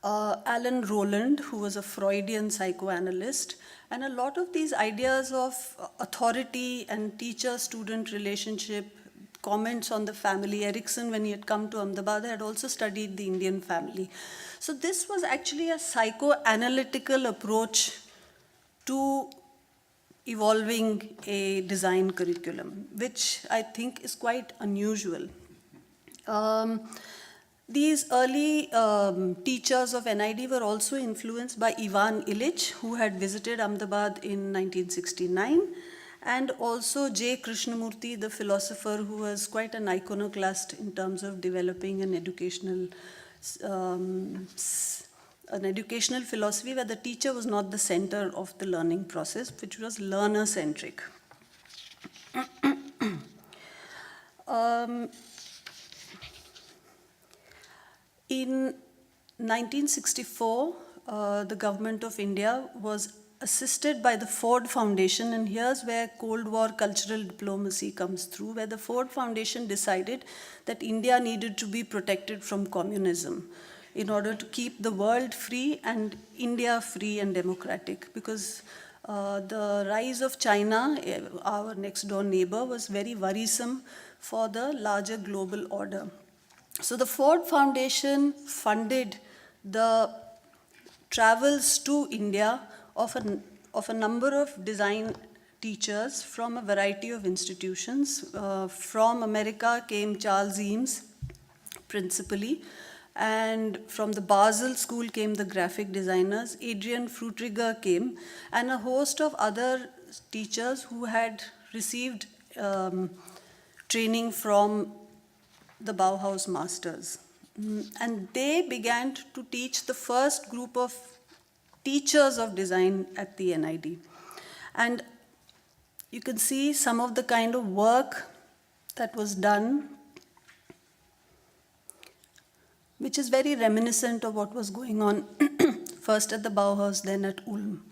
Alan Rowland, who was a Freudian psychoanalyst, and a lot of these ideas of authority and teacher-student relationship, comments on the family. Erikson, when he had come to Ahmedabad, had also studied the Indian family. So this was actually a psychoanalytical approach to evolving a design curriculum, which I think is quite unusual. These early teachers of NID were also influenced by Ivan Illich, who had visited Ahmedabad in 1969, and also J. Krishnamurti, the philosopher, who was quite an iconoclast in terms of developing an educational philosophy where the teacher was not the center of the learning process, which was learner-centric. In 1964, the government of India was assisted by the Ford Foundation, and here's where Cold War cultural diplomacy comes through, where the Ford Foundation decided that India needed to be protected from communism in order to keep the world free and India free and democratic, because the rise of China, our next door neighbor, was very worrisome for the larger global order. So the Ford Foundation funded the travels to India of a number of design teachers from a variety of institutions. From America came Charles Eames, principally, and from the Basel School came the graphic designers. Adrian Frutriger came, and a host of other teachers who had received training from the Bauhaus masters. And they began to teach the first group of teachers of design at the NID. And you can see some of the kind of work that was done, which is very reminiscent of what was going on first at the Bauhaus, then at Ulm.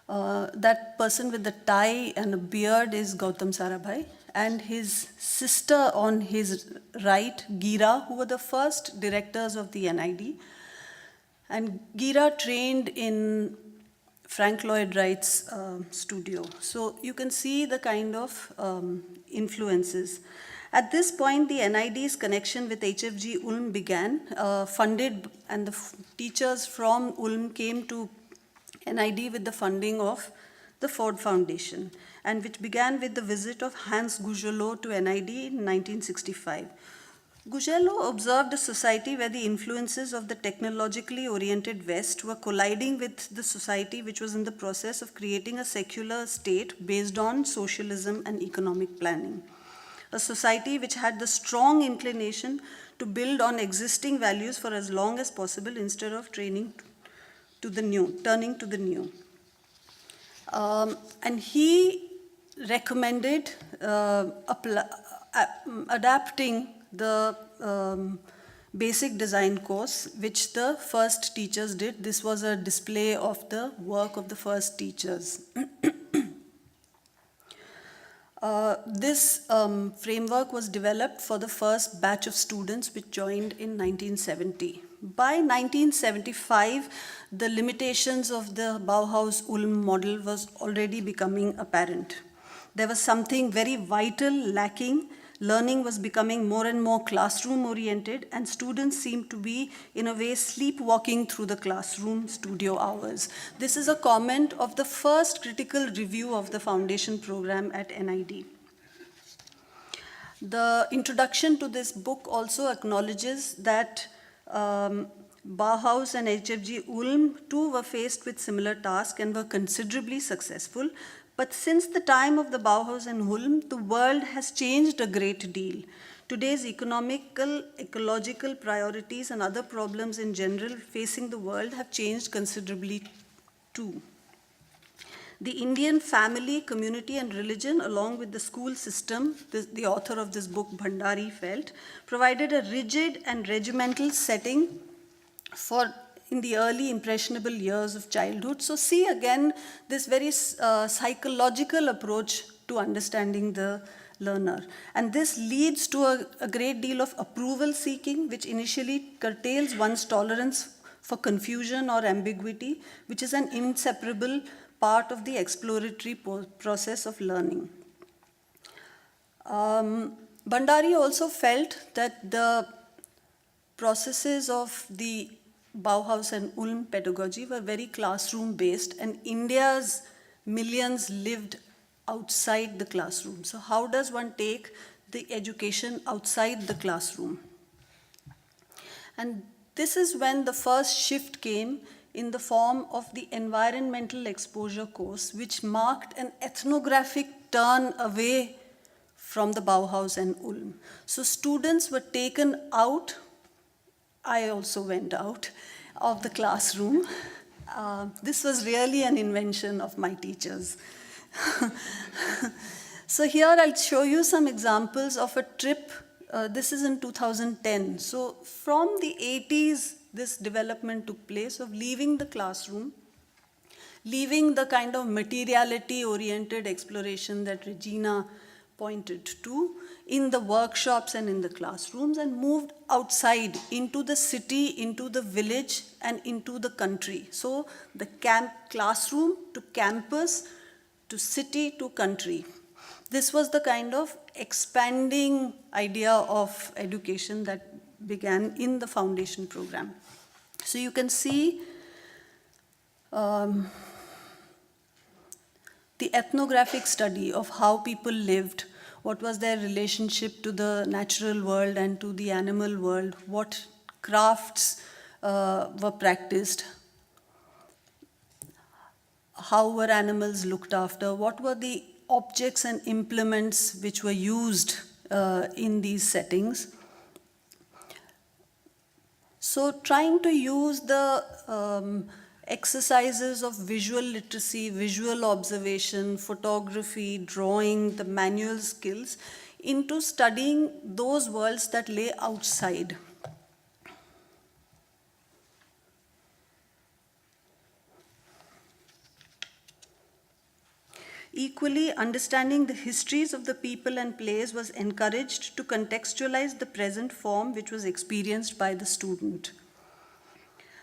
That person with the tie and a beard is Gautam Sarabhai, and his sister on his right, Gira, who were the first directors of the NID. And Gira trained in Frank Lloyd Wright's studio. So you can see the kind of influences. At this point, the NID's connection with HFG Ulm began, funded, and the teachers from Ulm came to NID with the funding of the Ford Foundation, and which began with the visit of Hans Gougelot to NID in 1965. Gugelo observed a society where the influences of the technologically oriented West were colliding with the society which was in the process of creating a secular state based on socialism and economic planning. A society which had the strong inclination to build on existing values for as long as possible instead of turning to the new. And he recommended adapting the basic design course, which the first teachers did. This was a display of the work of the first teachers. This framework was developed for the first batch of students which joined in 1970. By 1975, the limitations of the Bauhaus-Ulm model was already becoming apparent. There was something very vital lacking. Learning was becoming more and more classroom-oriented, and students seemed to be, in a way, sleepwalking through the classroom studio hours. This is a comment of the first critical review of the foundation program at NID. The introduction to this book also acknowledges that Bauhaus and HFG Ulm too were faced with similar tasks and were considerably successful. But since the time of the Bauhaus and Ulm, the world has changed a great deal. Today's economical, ecological priorities and other problems in general facing the world have changed considerably too. The Indian family, community, and religion, along with the school system, the author of this book, Bhandari, felt, provided a rigid and regimental setting for in the early impressionable years of childhood. So see again this very psychological approach to understanding the learner. And this leads to a great deal of approval seeking, which initially curtails one's tolerance for confusion or ambiguity, which is an inseparable part of the exploratory process of learning. Bhandari also felt that the processes of the Bauhaus and Ulm pedagogy were very classroom-based, and India's millions lived outside the classroom. So how does one take the education outside the classroom? And this is when the first shift came in the form of the environmental exposure course, which marked an ethnographic turn away from the Bauhaus and Ulm. So students were taken out. I also went out of the classroom. This was really an invention of my teachers. So here I'll show you some examples of a trip. This is in 2010. So from the 80s, this development took place of leaving the classroom, leaving the kind of materiality-oriented exploration that Regina pointed to in the workshops and in the classrooms, and moved outside into the city, into the village, and into the country. So the classroom to campus to city to country. This was the kind of expanding idea of education that began in the foundation program. So you can see the ethnographic study of how people lived, what was their relationship to the natural world and to the animal world, what crafts were practiced, how were animals looked after, what were the objects and implements which were used in these settings. So trying to use the exercises of visual literacy, visual observation, photography, drawing, the manual skills into studying those worlds that lay outside. Equally, understanding the histories of the people and place was encouraged to contextualize the present form which was experienced by the student.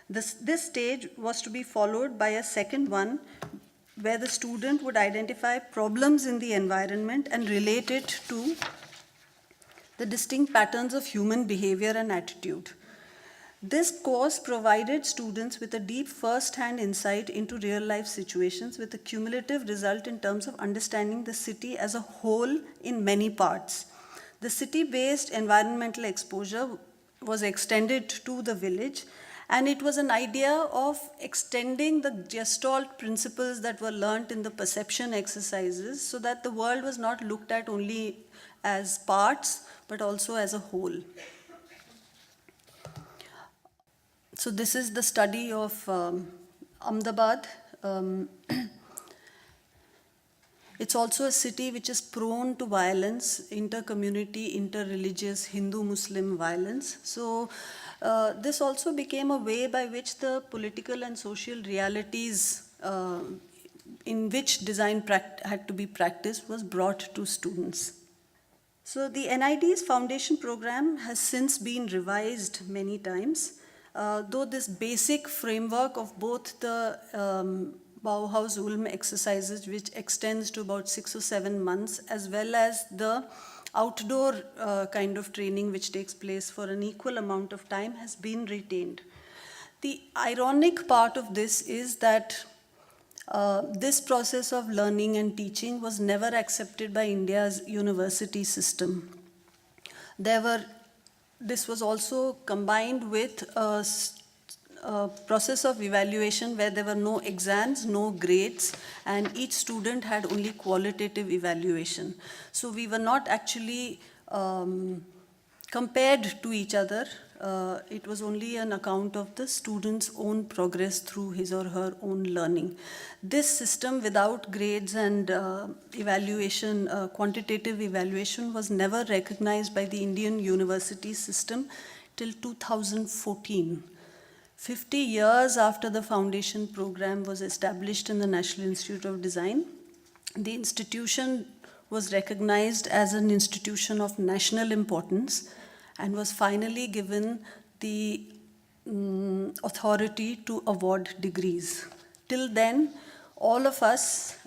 This stage was to be followed by a second one where the student would identify problems in the environment and relate it to the distinct patterns of human behavior and attitude. This course provided students with a deep first-hand insight into real-life situations with a cumulative result in terms of understanding the city as a whole in many parts. The city-based environmental exposure was extended to the village, and it was an idea of extending the Gestalt principles that were learnt in the perception exercises so that the world was not looked at only as parts, but also as a whole. So this is the study of Ahmedabad. It's also a city which is prone to violence, inter-community, inter-religious, Hindu-Muslim violence. So this also became a way by which the political and social realities in which design had to be practiced was brought to students. So the NID's foundation program has since been revised many times, though this basic framework of both the Bauhaus Ulm exercises, which extends to about 6 or 7 months, as well as the outdoor kind of training which takes place for an equal amount of time, has been retained. The ironic part of this is that this process of learning and teaching was never accepted by India's university system. This was also combined with a process of evaluation where there were no exams, no grades, and each student had only qualitative evaluation. So we were not actually compared to each other. It was only an account of the student's own progress through his or her own learning. This system without grades and evaluation, quantitative evaluation, was never recognized by the Indian university system till 2014. 50 years after the foundation program was established in the National Institute of Design, the institution was recognized as an institution of national importance and was finally given the authority to award degrees. Till then, all of us,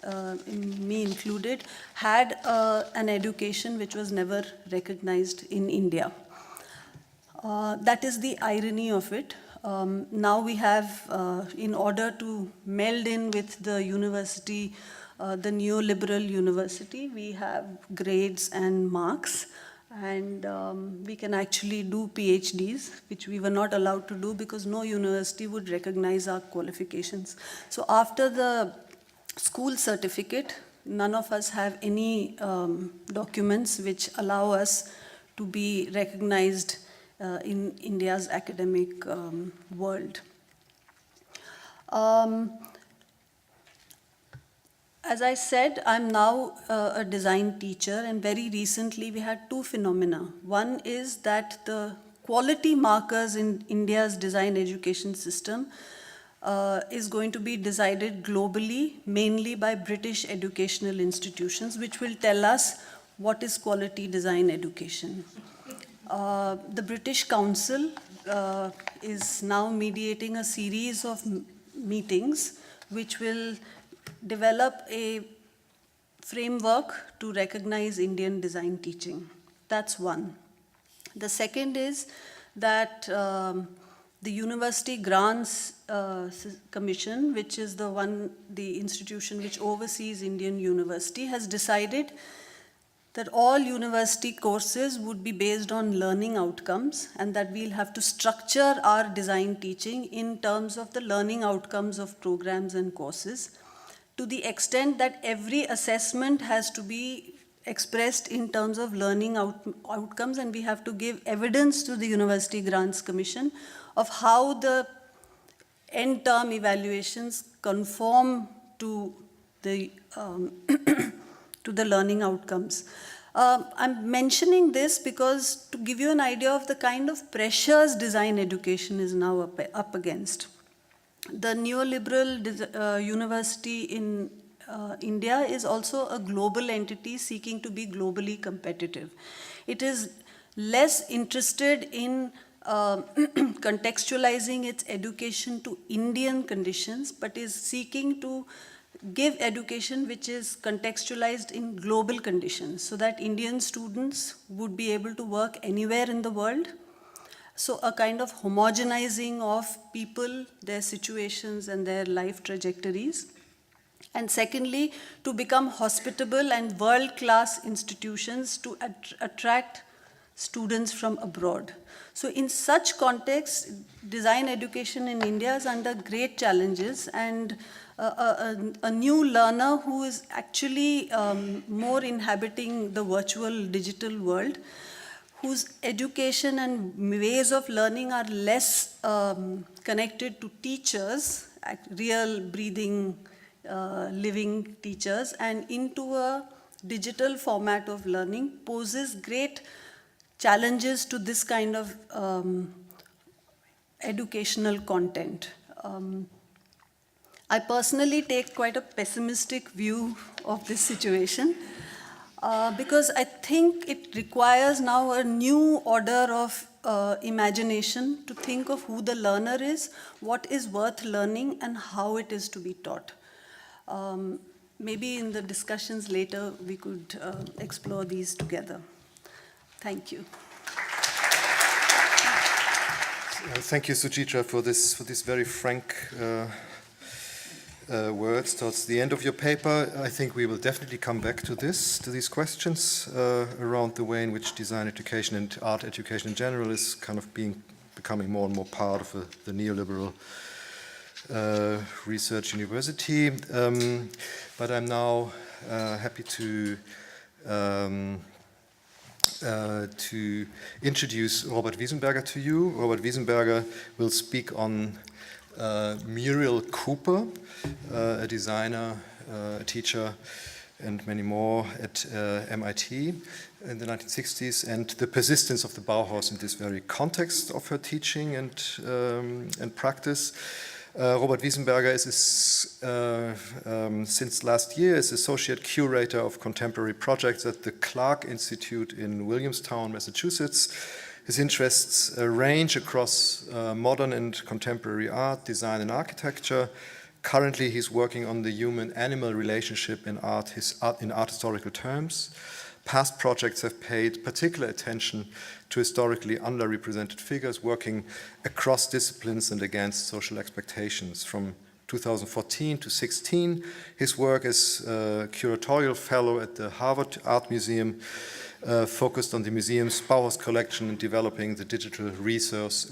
me included, had an education which was never recognized in India. That is the irony of it. Now we have, in order to meld in with the university, the neoliberal university, we have grades and marks, and we can actually do PhDs, which we were not allowed to do because no university would recognize our qualifications. So after the school certificate, none of us have any documents which allow us to be recognized in India's academic world. As I said, I'm now a design teacher, and very recently we had two phenomena. One is that the quality markers in India's design education system is going to be decided globally, mainly by British educational institutions, which will tell us what is quality design education. The British Council is now mediating a series of meetings which will develop a framework to recognize Indian design teaching. That's one. The second is that the University Grants Commission, which is the institution which oversees Indian university, has decided that all university courses would be based on learning outcomes, and that we'll have to structure our design teaching in terms of the learning outcomes of programs and courses, to the extent that every assessment has to be expressed in terms of learning outcomes, and we have to give evidence to the University Grants Commission of how the end term evaluations conform to the to the learning outcomes. I'm mentioning this because to give you an idea of the kind of pressures design education is now up against. The neoliberal university in India is also a global entity seeking to be globally competitive. It is less interested in contextualizing its education to Indian conditions, but is seeking to give education which is contextualized in global conditions so that Indian students would be able to work anywhere in the world. So a kind of homogenizing of people, their situations and their life trajectories. And secondly, to become hospitable and world-class institutions to attract students from abroad. So in such context, design education in India is under great challenges, and a new learner who is actually more inhabiting the virtual digital world, whose education and ways of learning are less connected to teachers, real breathing, living teachers, and into a digital format of learning poses great challenges to this kind of educational content. I personally take quite a pessimistic view of this situation because I think it requires now a new order of imagination to think of who the learner is, what is worth learning, and how it is to be taught. Maybe in the discussions later we could explore these together. Thank you. Thank you, Suchitra, for this very frank words towards the end of your paper. I think we will definitely come back to these questions around the way in which design education and art education in general is kind of becoming more and more part of the neoliberal research university. But I'm now happy to introduce Robert Wiesenberger to you. Robert Wiesenberger will speak on Muriel Cooper, a designer, a teacher, and many more at MIT in the 1960s, and the persistence of the Bauhaus in this very context of her teaching and practice. Robert Wiesenberger is since last year is Associate Curator of Contemporary Projects at the Clark Institute in Williamstown, Massachusetts. His interests range across modern and contemporary art, design, and architecture. Currently, he's working on the human-animal relationship in art historical terms. Past projects have paid particular attention to historically underrepresented figures working across disciplines and against social expectations. From 2014 to 16, his work as curatorial fellow at the Harvard Art Museum focused on the museum's Bauhaus collection and developing the digital resource,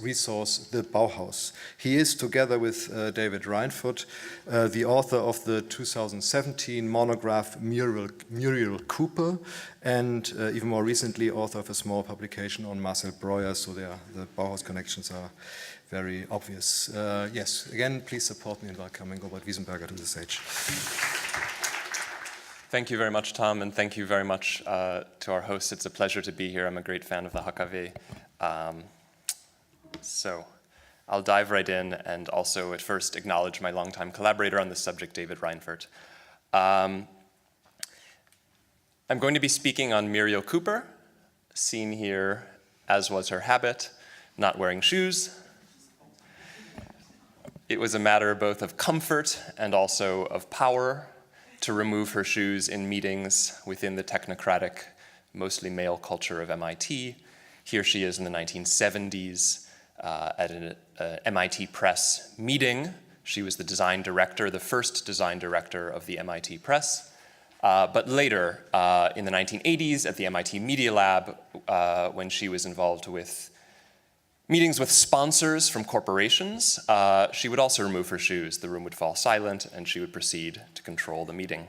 the Bauhaus. He is, together with David Reinfurt, the author of the 2017 monograph Muriel Cooper, and even more recently, author of a small publication on Marcel Breuer, so the Bauhaus connections are very obvious. Yes, again, please support me in welcoming Robert Wiesenberger to the stage. Thank you very much, Tom, and thank you very much to our hosts. It's a pleasure to be here. I'm a great fan of the HKW. So I'll dive right in and also at first acknowledge my longtime collaborator on this subject, David Reinfurt. I'm going to be speaking on Muriel Cooper, seen here, as was her habit, not wearing shoes. It was a matter both of comfort and also of power to remove her shoes in meetings within the technocratic, mostly male culture of MIT. Here she is in the 1970s at an MIT Press meeting. She was the design director, the first design director of the MIT Press. But later, in the 1980s, at the MIT Media Lab, when she was involved with meetings with sponsors from corporations, she would also remove her shoes. The room would fall silent, and she would proceed to control the meeting.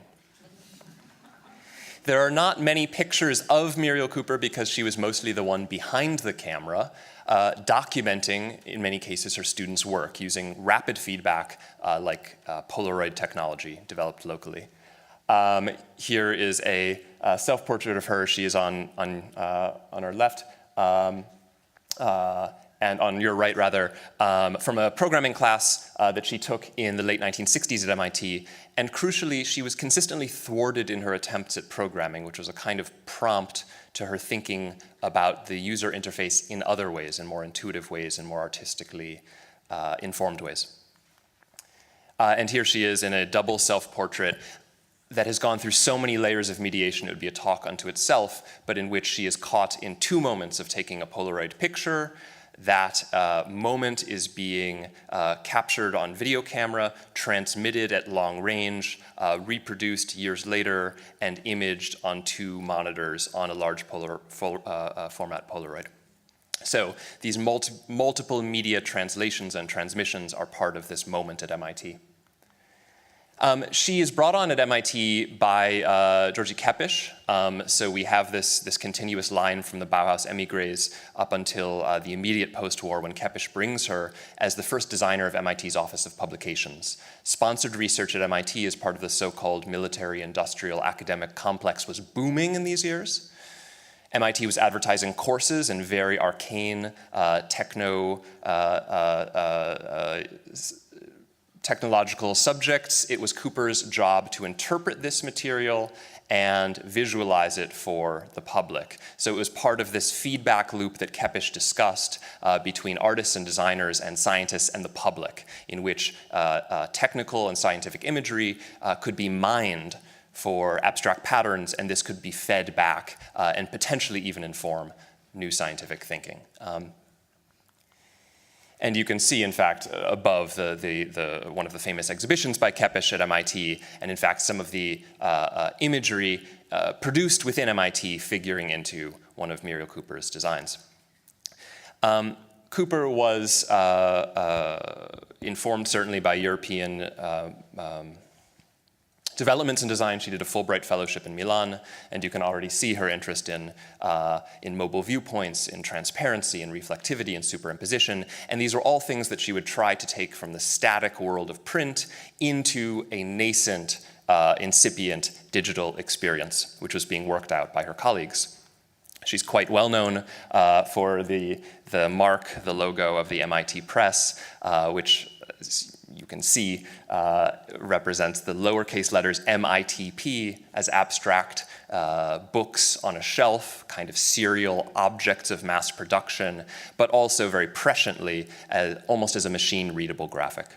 There are not many pictures of Muriel Cooper because she was mostly the one behind the camera, documenting, in many cases, her students' work using rapid feedback like Polaroid technology developed locally. Here is a self-portrait of her. She is on our left. And on your right, rather, from a programming class that she took in the late 1960s at MIT. And crucially, she was consistently thwarted in her attempts at programming, which was a kind of prompt to her thinking about the user interface in other ways, in more intuitive ways, and more artistically informed ways. And here she is in a double self-portrait that has gone through so many layers of mediation, it would be a talk unto itself, but in which she is caught in two moments of taking a Polaroid picture, that moment is being captured on video camera, transmitted at long range, reproduced years later, and imaged on 2 monitors on a large format Polaroid. So these multiple media translations and transmissions are part of this moment at MIT. She is brought on at MIT by Georgi Kepes. So we have this continuous line from the Bauhaus émigrés up until the immediate post-war, when Kepes brings her as the first designer of MIT's Office of Publications. Sponsored research at MIT as part of the so-called military-industrial academic complex was booming in these years. MIT was advertising courses in very arcane technological subjects. It was Cooper's job to interpret this material and visualize it for the public. So it was part of this feedback loop that Kepes discussed between artists and designers and scientists and the public, in which technical and scientific imagery could be mined for abstract patterns, and this could be fed back and potentially even inform new scientific thinking. And you can see, in fact, above one of the famous exhibitions by Kepes at MIT, and in fact some of the imagery produced within MIT figuring into one of Muriel Cooper's designs. Cooper was informed certainly by European developments in design. She did a Fulbright fellowship in Millán, and you can already see her interest in mobile viewpoints, in transparency, in reflectivity, and superimposition. And these were all things that she would try to take from the static world of print into a nascent, incipient digital experience, which was being worked out by her colleagues. She's quite well known for the mark, the logo of the MIT Press, which you can see represents the lowercase letters MITP as abstract books on a shelf, kind of serial objects of mass production, but also very presciently, almost as a machine-readable graphic.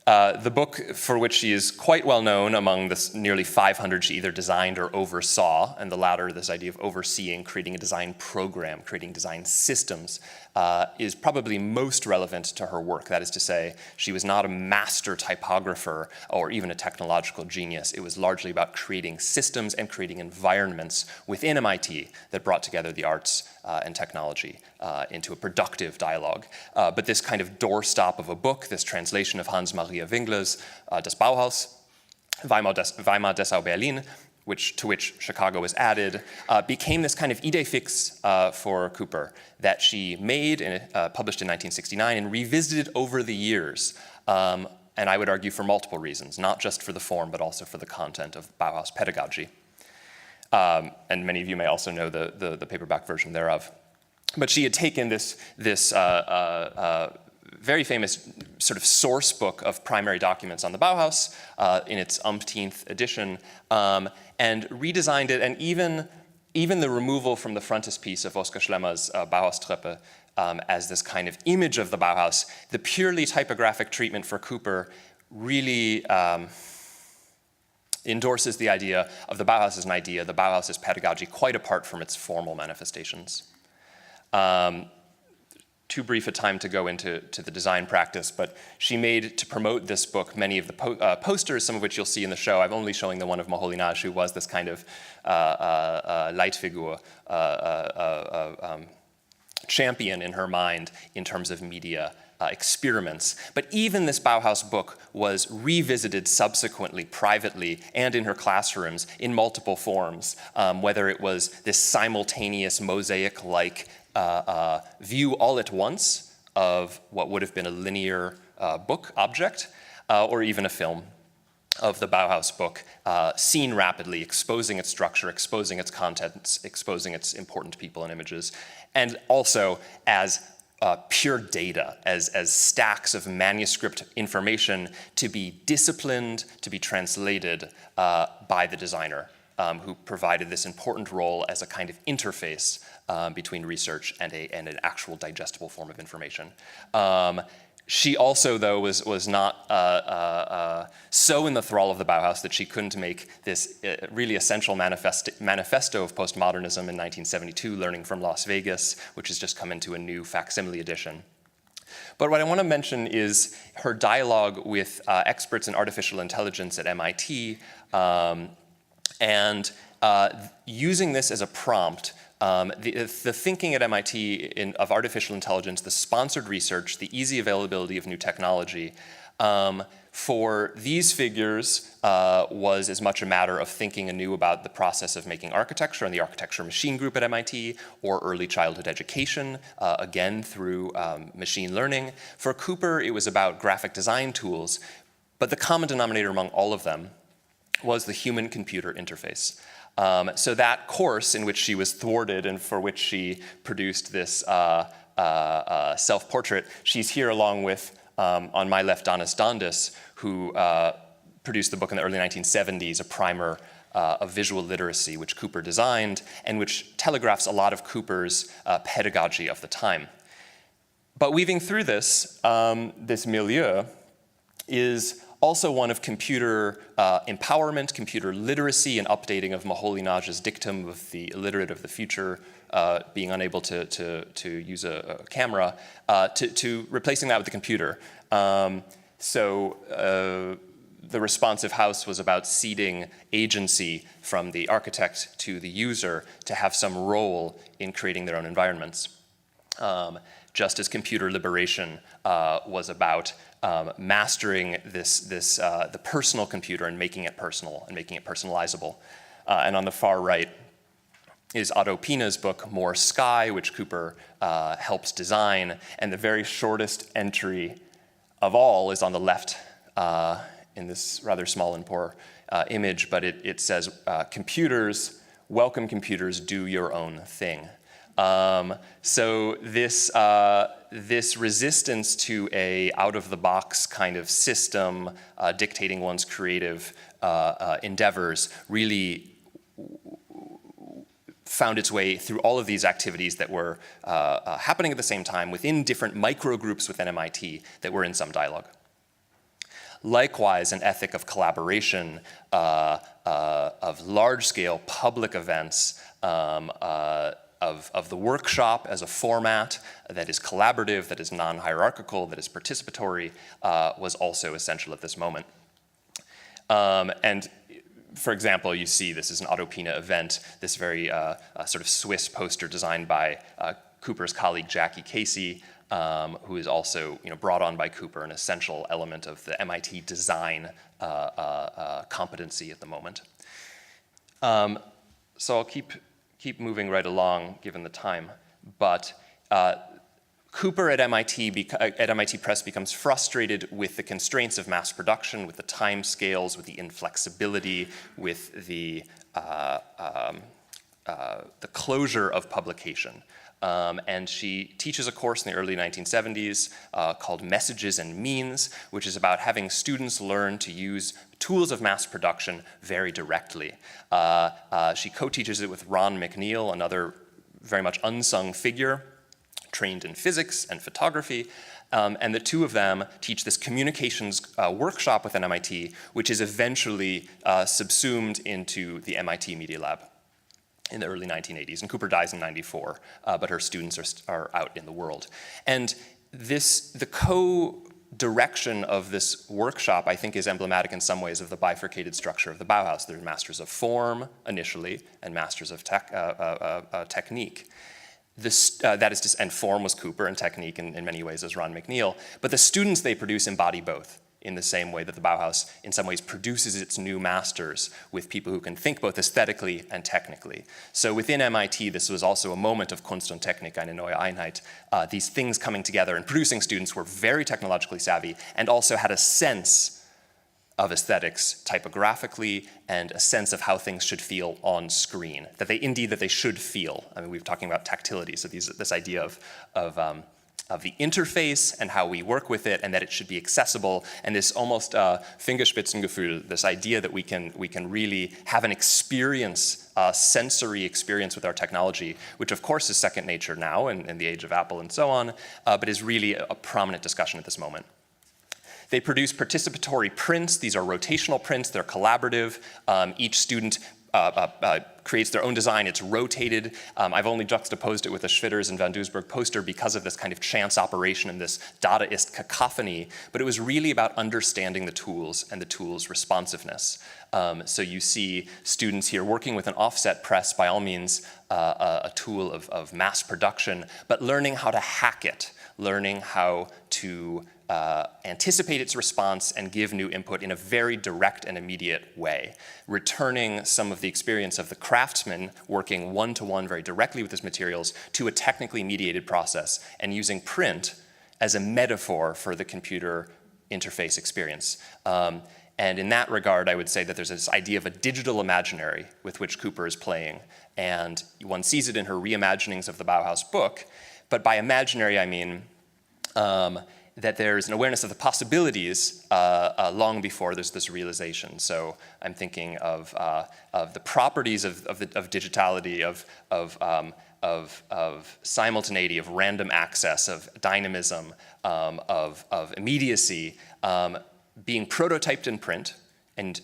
The book for which she is quite well known among the nearly 500 she either designed or oversaw, and the latter, this idea of overseeing, creating a design program, creating design systems, is probably most relevant to her work. That is to say, she was not a master typographer or even a technological genius. It was largely about creating systems and creating environments within MIT that brought together the arts and technology into a productive dialogue. But this kind of doorstop of a book, this translation of Hans Maria Wingler's Das Bauhaus, Weimar Dessau Berlin, to which Chicago was added, became this kind of idée fixe for Cooper that she made and published in 1969 and revisited over the years. And I would argue for multiple reasons, not just for the form, but also for the content of Bauhaus pedagogy. And many of you may also know the paperback version thereof. But she had taken this very famous sort of source book of primary documents on the Bauhaus in its umpteenth edition, and redesigned it, and even the removal from the frontispiece of Oskar Schlemmer's Bauhaustreppe as this kind of image of the Bauhaus, the purely typographic treatment for Cooper really endorses the idea of the Bauhaus as an idea, the Bauhaus as pedagogy, quite apart from its formal manifestations. Too brief a time to go into the design practice, but she made, to promote this book, many of the posters, some of which you'll see in the show. I'm only showing the one of Moholy-Nagy, who was this kind of Leitfigur, champion in her mind in terms of media experiments. But even this Bauhaus book was revisited subsequently, privately, and in her classrooms in multiple forms, whether it was this simultaneous mosaic-like view all at once of what would have been a linear book object, or even a film of the Bauhaus book, seen rapidly, exposing its structure, exposing its contents, exposing its important people and images, and also as pure data, as stacks of manuscript information to be disciplined, to be translated by the designer, who provided this important role as a kind of interface between research and an actual digestible form of information. She also, though, was not so in the thrall of the Bauhaus that she couldn't make this really essential manifesto of postmodernism in 1972, Learning from Las Vegas, which has just come into a new facsimile edition. But what I want to mention is her dialogue with experts in artificial intelligence at MIT, and using this as a prompt. The thinking at MIT of artificial intelligence, the sponsored research, the easy availability of new technology, for these figures was as much a matter of thinking anew about the process of making architecture and the architecture machine group at MIT, or early childhood education, again through machine learning. For Cooper, it was about graphic design tools, but the common denominator among all of them was the human-computer interface. So that course in which she was thwarted and for which she produced this self-portrait, she's here along with, on my left, Donis Dondas, who produced the book in the early 1970s, a primer of visual literacy, which Cooper designed, and which telegraphs a lot of Cooper's pedagogy of the time. But weaving through this, this milieu is also one of computer empowerment, computer literacy, and updating of Moholy-Naj's dictum of the illiterate of the future being unable to use a camera, to replacing that with the computer. So the responsive house was about ceding agency from the architect to the user to have some role in creating their own environments. Just as computer liberation was about mastering the personal computer and making it personal and making it personalizable. And on the far right is Otto Pina's book, More Sky, which Cooper helps design. And the very shortest entry of all is on the left in this rather small and poor image, but it says, computers, welcome computers, do your own thing. So this resistance to a out-of-the-box kind of system dictating one's creative endeavors really found its way through all of these activities that were happening at the same time within different microgroups within MIT that were in some dialogue. Likewise, an ethic of collaboration, of large-scale public events, of the workshop as a format that is collaborative, that is non-hierarchical, that is participatory, was also essential at this moment. And for example, you see this is an Otto Pina event, this very sort of Swiss poster designed by Cooper's colleague Jackie Casey, who is also brought on by Cooper, an essential element of the MIT design competency at the moment. So I'll keep moving right along, given the time. But Cooper at MIT Press becomes frustrated with the constraints of mass production, with the time scales, with the inflexibility, with the closure of publication. And she teaches a course in the early 1970s called Messages and Means, which is about having students learn to use tools of mass production very directly. She co-teaches it with Ron McNeil, another very much unsung figure, trained in physics and photography. And the two of them teach this communications workshop within MIT, which is eventually subsumed into the MIT Media Lab in the early 1980s. And Cooper dies in 94, but her students are out in the world. And the co-direction of this workshop, I think, is emblematic in some ways of the bifurcated structure of the Bauhaus. There are masters of form initially and masters of technique. And form was Cooper, and technique in many ways is Ron McNeil. But the students they produce embody both, in the same way that the Bauhaus in some ways produces its new masters with people who can think both aesthetically and technically. So within MIT, this was also a moment of Kunst und Technik, eine neue Einheit, these things coming together and producing students who were very technologically savvy and also had a sense of aesthetics typographically and a sense of how things should feel on screen, that they should feel. I mean, we were talking about tactility, so this idea of the interface and how we work with it, and that it should be accessible, and this almost Fingerspitzengefühl, this idea that we can really have an experience, sensory experience with our technology, which of course is second nature now in the age of Apple and so on, but is really a prominent discussion at this moment. They produce participatory prints. These are rotational prints. They're collaborative. Each student creates their own design. It's rotated. I've only juxtaposed it with the Schwitters and Van Doesburg poster because of this kind of chance operation and this Dadaist cacophony, but it was really about understanding the tools and the tools' responsiveness. So you see students here working with an offset press, by all means a tool of mass production, but learning how to hack it, learning how to anticipate its response and give new input in a very direct and immediate way, returning some of the experience of the craftsman working one-to-one very directly with his materials to a technically mediated process, and using print as a metaphor for the computer interface experience. And in that regard, I would say that there's this idea of a digital imaginary with which Cooper is playing, and one sees it in her reimaginings of the Bauhaus book, but by imaginary I mean that there's an awareness of the possibilities long before there's this realization. So I'm thinking of the properties of digitality, of simultaneity, of random access, of dynamism, of immediacy, being prototyped in print, and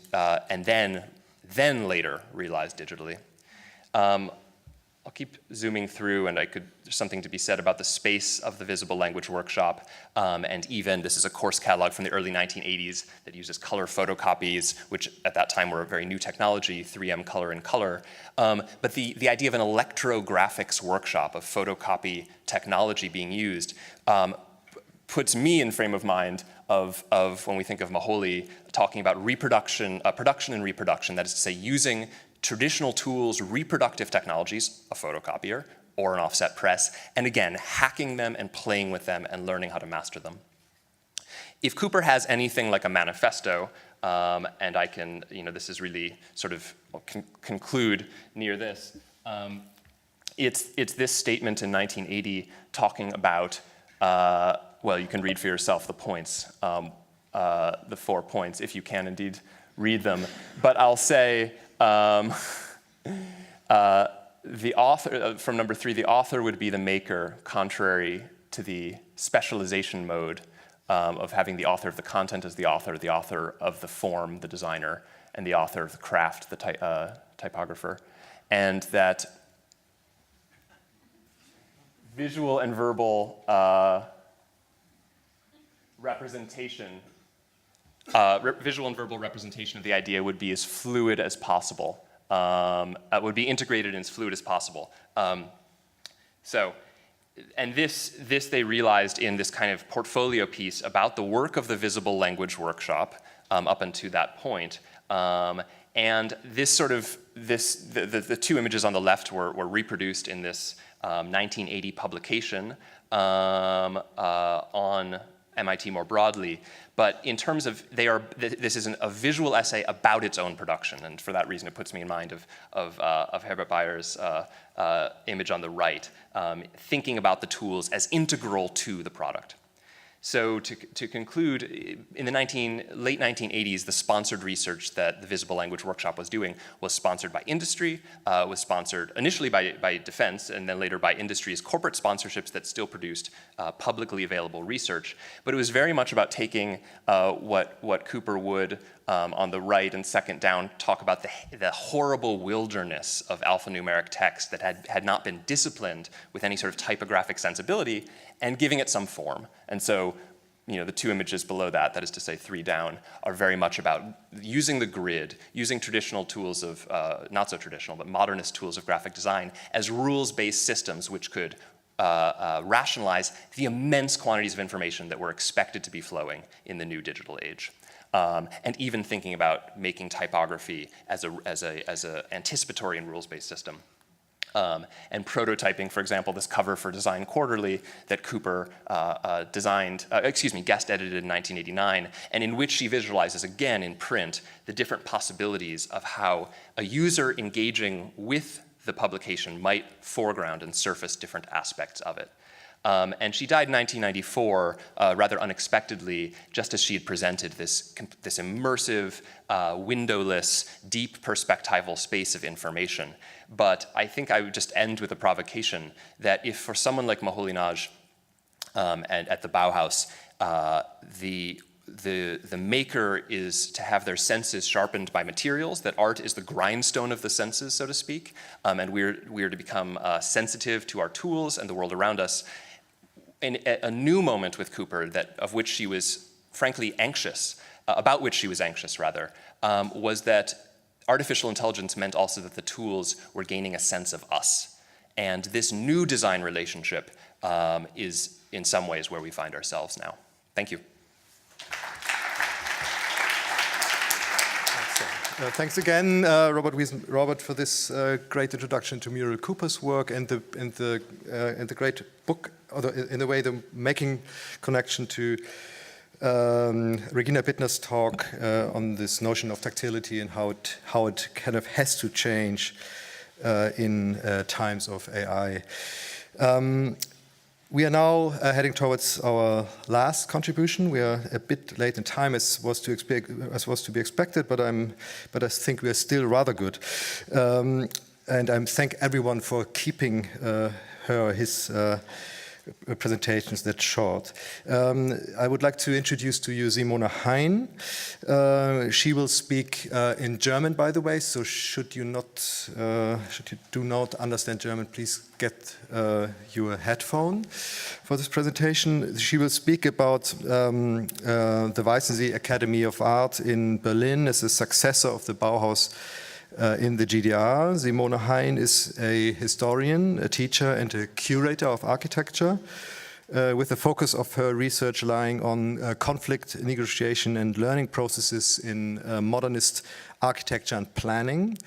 then later realized digitally. I'll keep zooming through, and there's something to be said about the space of the Visible Language Workshop, and even this is a course catalog from the early 1980s that uses color photocopies, which at that time were a very new technology, 3M color in color. But the idea of an electrographics workshop, of photocopy technology being used, puts me in frame of mind of when we think of Moholy talking about reproduction, production and reproduction, that is to say using traditional tools, reproductive technologies, a photocopier or an offset press, and again, hacking them and playing with them and learning how to master them. If Cooper has anything like a manifesto, and I can, this is really sort of, conclude near this, it's this statement in 1980 talking about, well, you can read for yourself the points, the 4 points, if you can indeed read them, but I'll say, the author, from number 3, the author would be the maker, contrary to the specialization mode of having the author of the content as the author of the form, the designer, and the author of the craft, the typographer. And that visual and verbal representation, visual and verbal representation of the idea would be as fluid as possible, would be integrated and as fluid as possible. And this they realized in this kind of portfolio piece about the work of the Visible Language Workshop up until that point. And this sort of, the 2 images on the left were reproduced in this 1980 publication on MIT more broadly, but in terms of, this is a visual essay about its own production, and for that reason it puts me in mind of Herbert Bayer's image on the right, thinking about the tools as integral to the product. So to conclude, in the late 1980s, the sponsored research that the Visible Language Workshop was doing was sponsored by industry, was sponsored initially by defense, and then later by industry as corporate sponsorships that still produced publicly available research. But it was very much about taking what Cooper would, on the right and second down, talk about the horrible wilderness of alphanumeric text that had not been disciplined with any sort of typographic sensibility, and giving it some form. And so, the 2 images below that is to say 3 down, are very much about using the grid, using traditional tools of, not so traditional, but modernist tools of graphic design as rules-based systems which could rationalize the immense quantities of information that were expected to be flowing in the new digital age. And even thinking about making typography as a anticipatory and rules-based system. And prototyping, for example, this cover for Design Quarterly that Cooper guest edited in 1989, and in which she visualizes again in print the different possibilities of how a user engaging with the publication might foreground and surface different aspects of it. And she died in 1994, rather unexpectedly, just as she had presented this immersive, windowless, deep perspectival space of information. But I think I would just end with a provocation that if for someone like Moholy-Nagy and at the Bauhaus, the maker is to have their senses sharpened by materials, that art is the grindstone of the senses, so to speak, and we're to become sensitive to our tools and the world around us. And a new moment with Cooper, of which she was frankly anxious, about which she was anxious rather, was that artificial intelligence meant also that the tools were gaining a sense of us. And this new design relationship is in some ways where we find ourselves now. Thank you. Thanks again, Robert, for this great introduction to Muriel Cooper's work and the great book, or in a way, the making connection to Regina Bittner's talk on this notion of tactility and how it kind of has to change in times of AI. We are now heading towards our last contribution. We are a bit late in time, as was to be expected, but I think we are still rather good. And I thank everyone for keeping his presentations that short. I would like to introduce to you Simone Hain. She will speak in German, by the way, so should you do not understand German, please get your headphone for this presentation. She will speak about the Weissensee Academy of Art in Berlin as a successor of the Bauhaus in the GDR. Simone Hain is a historian, a teacher, and a curator of architecture, with the focus of her research lying on conflict, negotiation, and learning processes in modernist architecture and planning.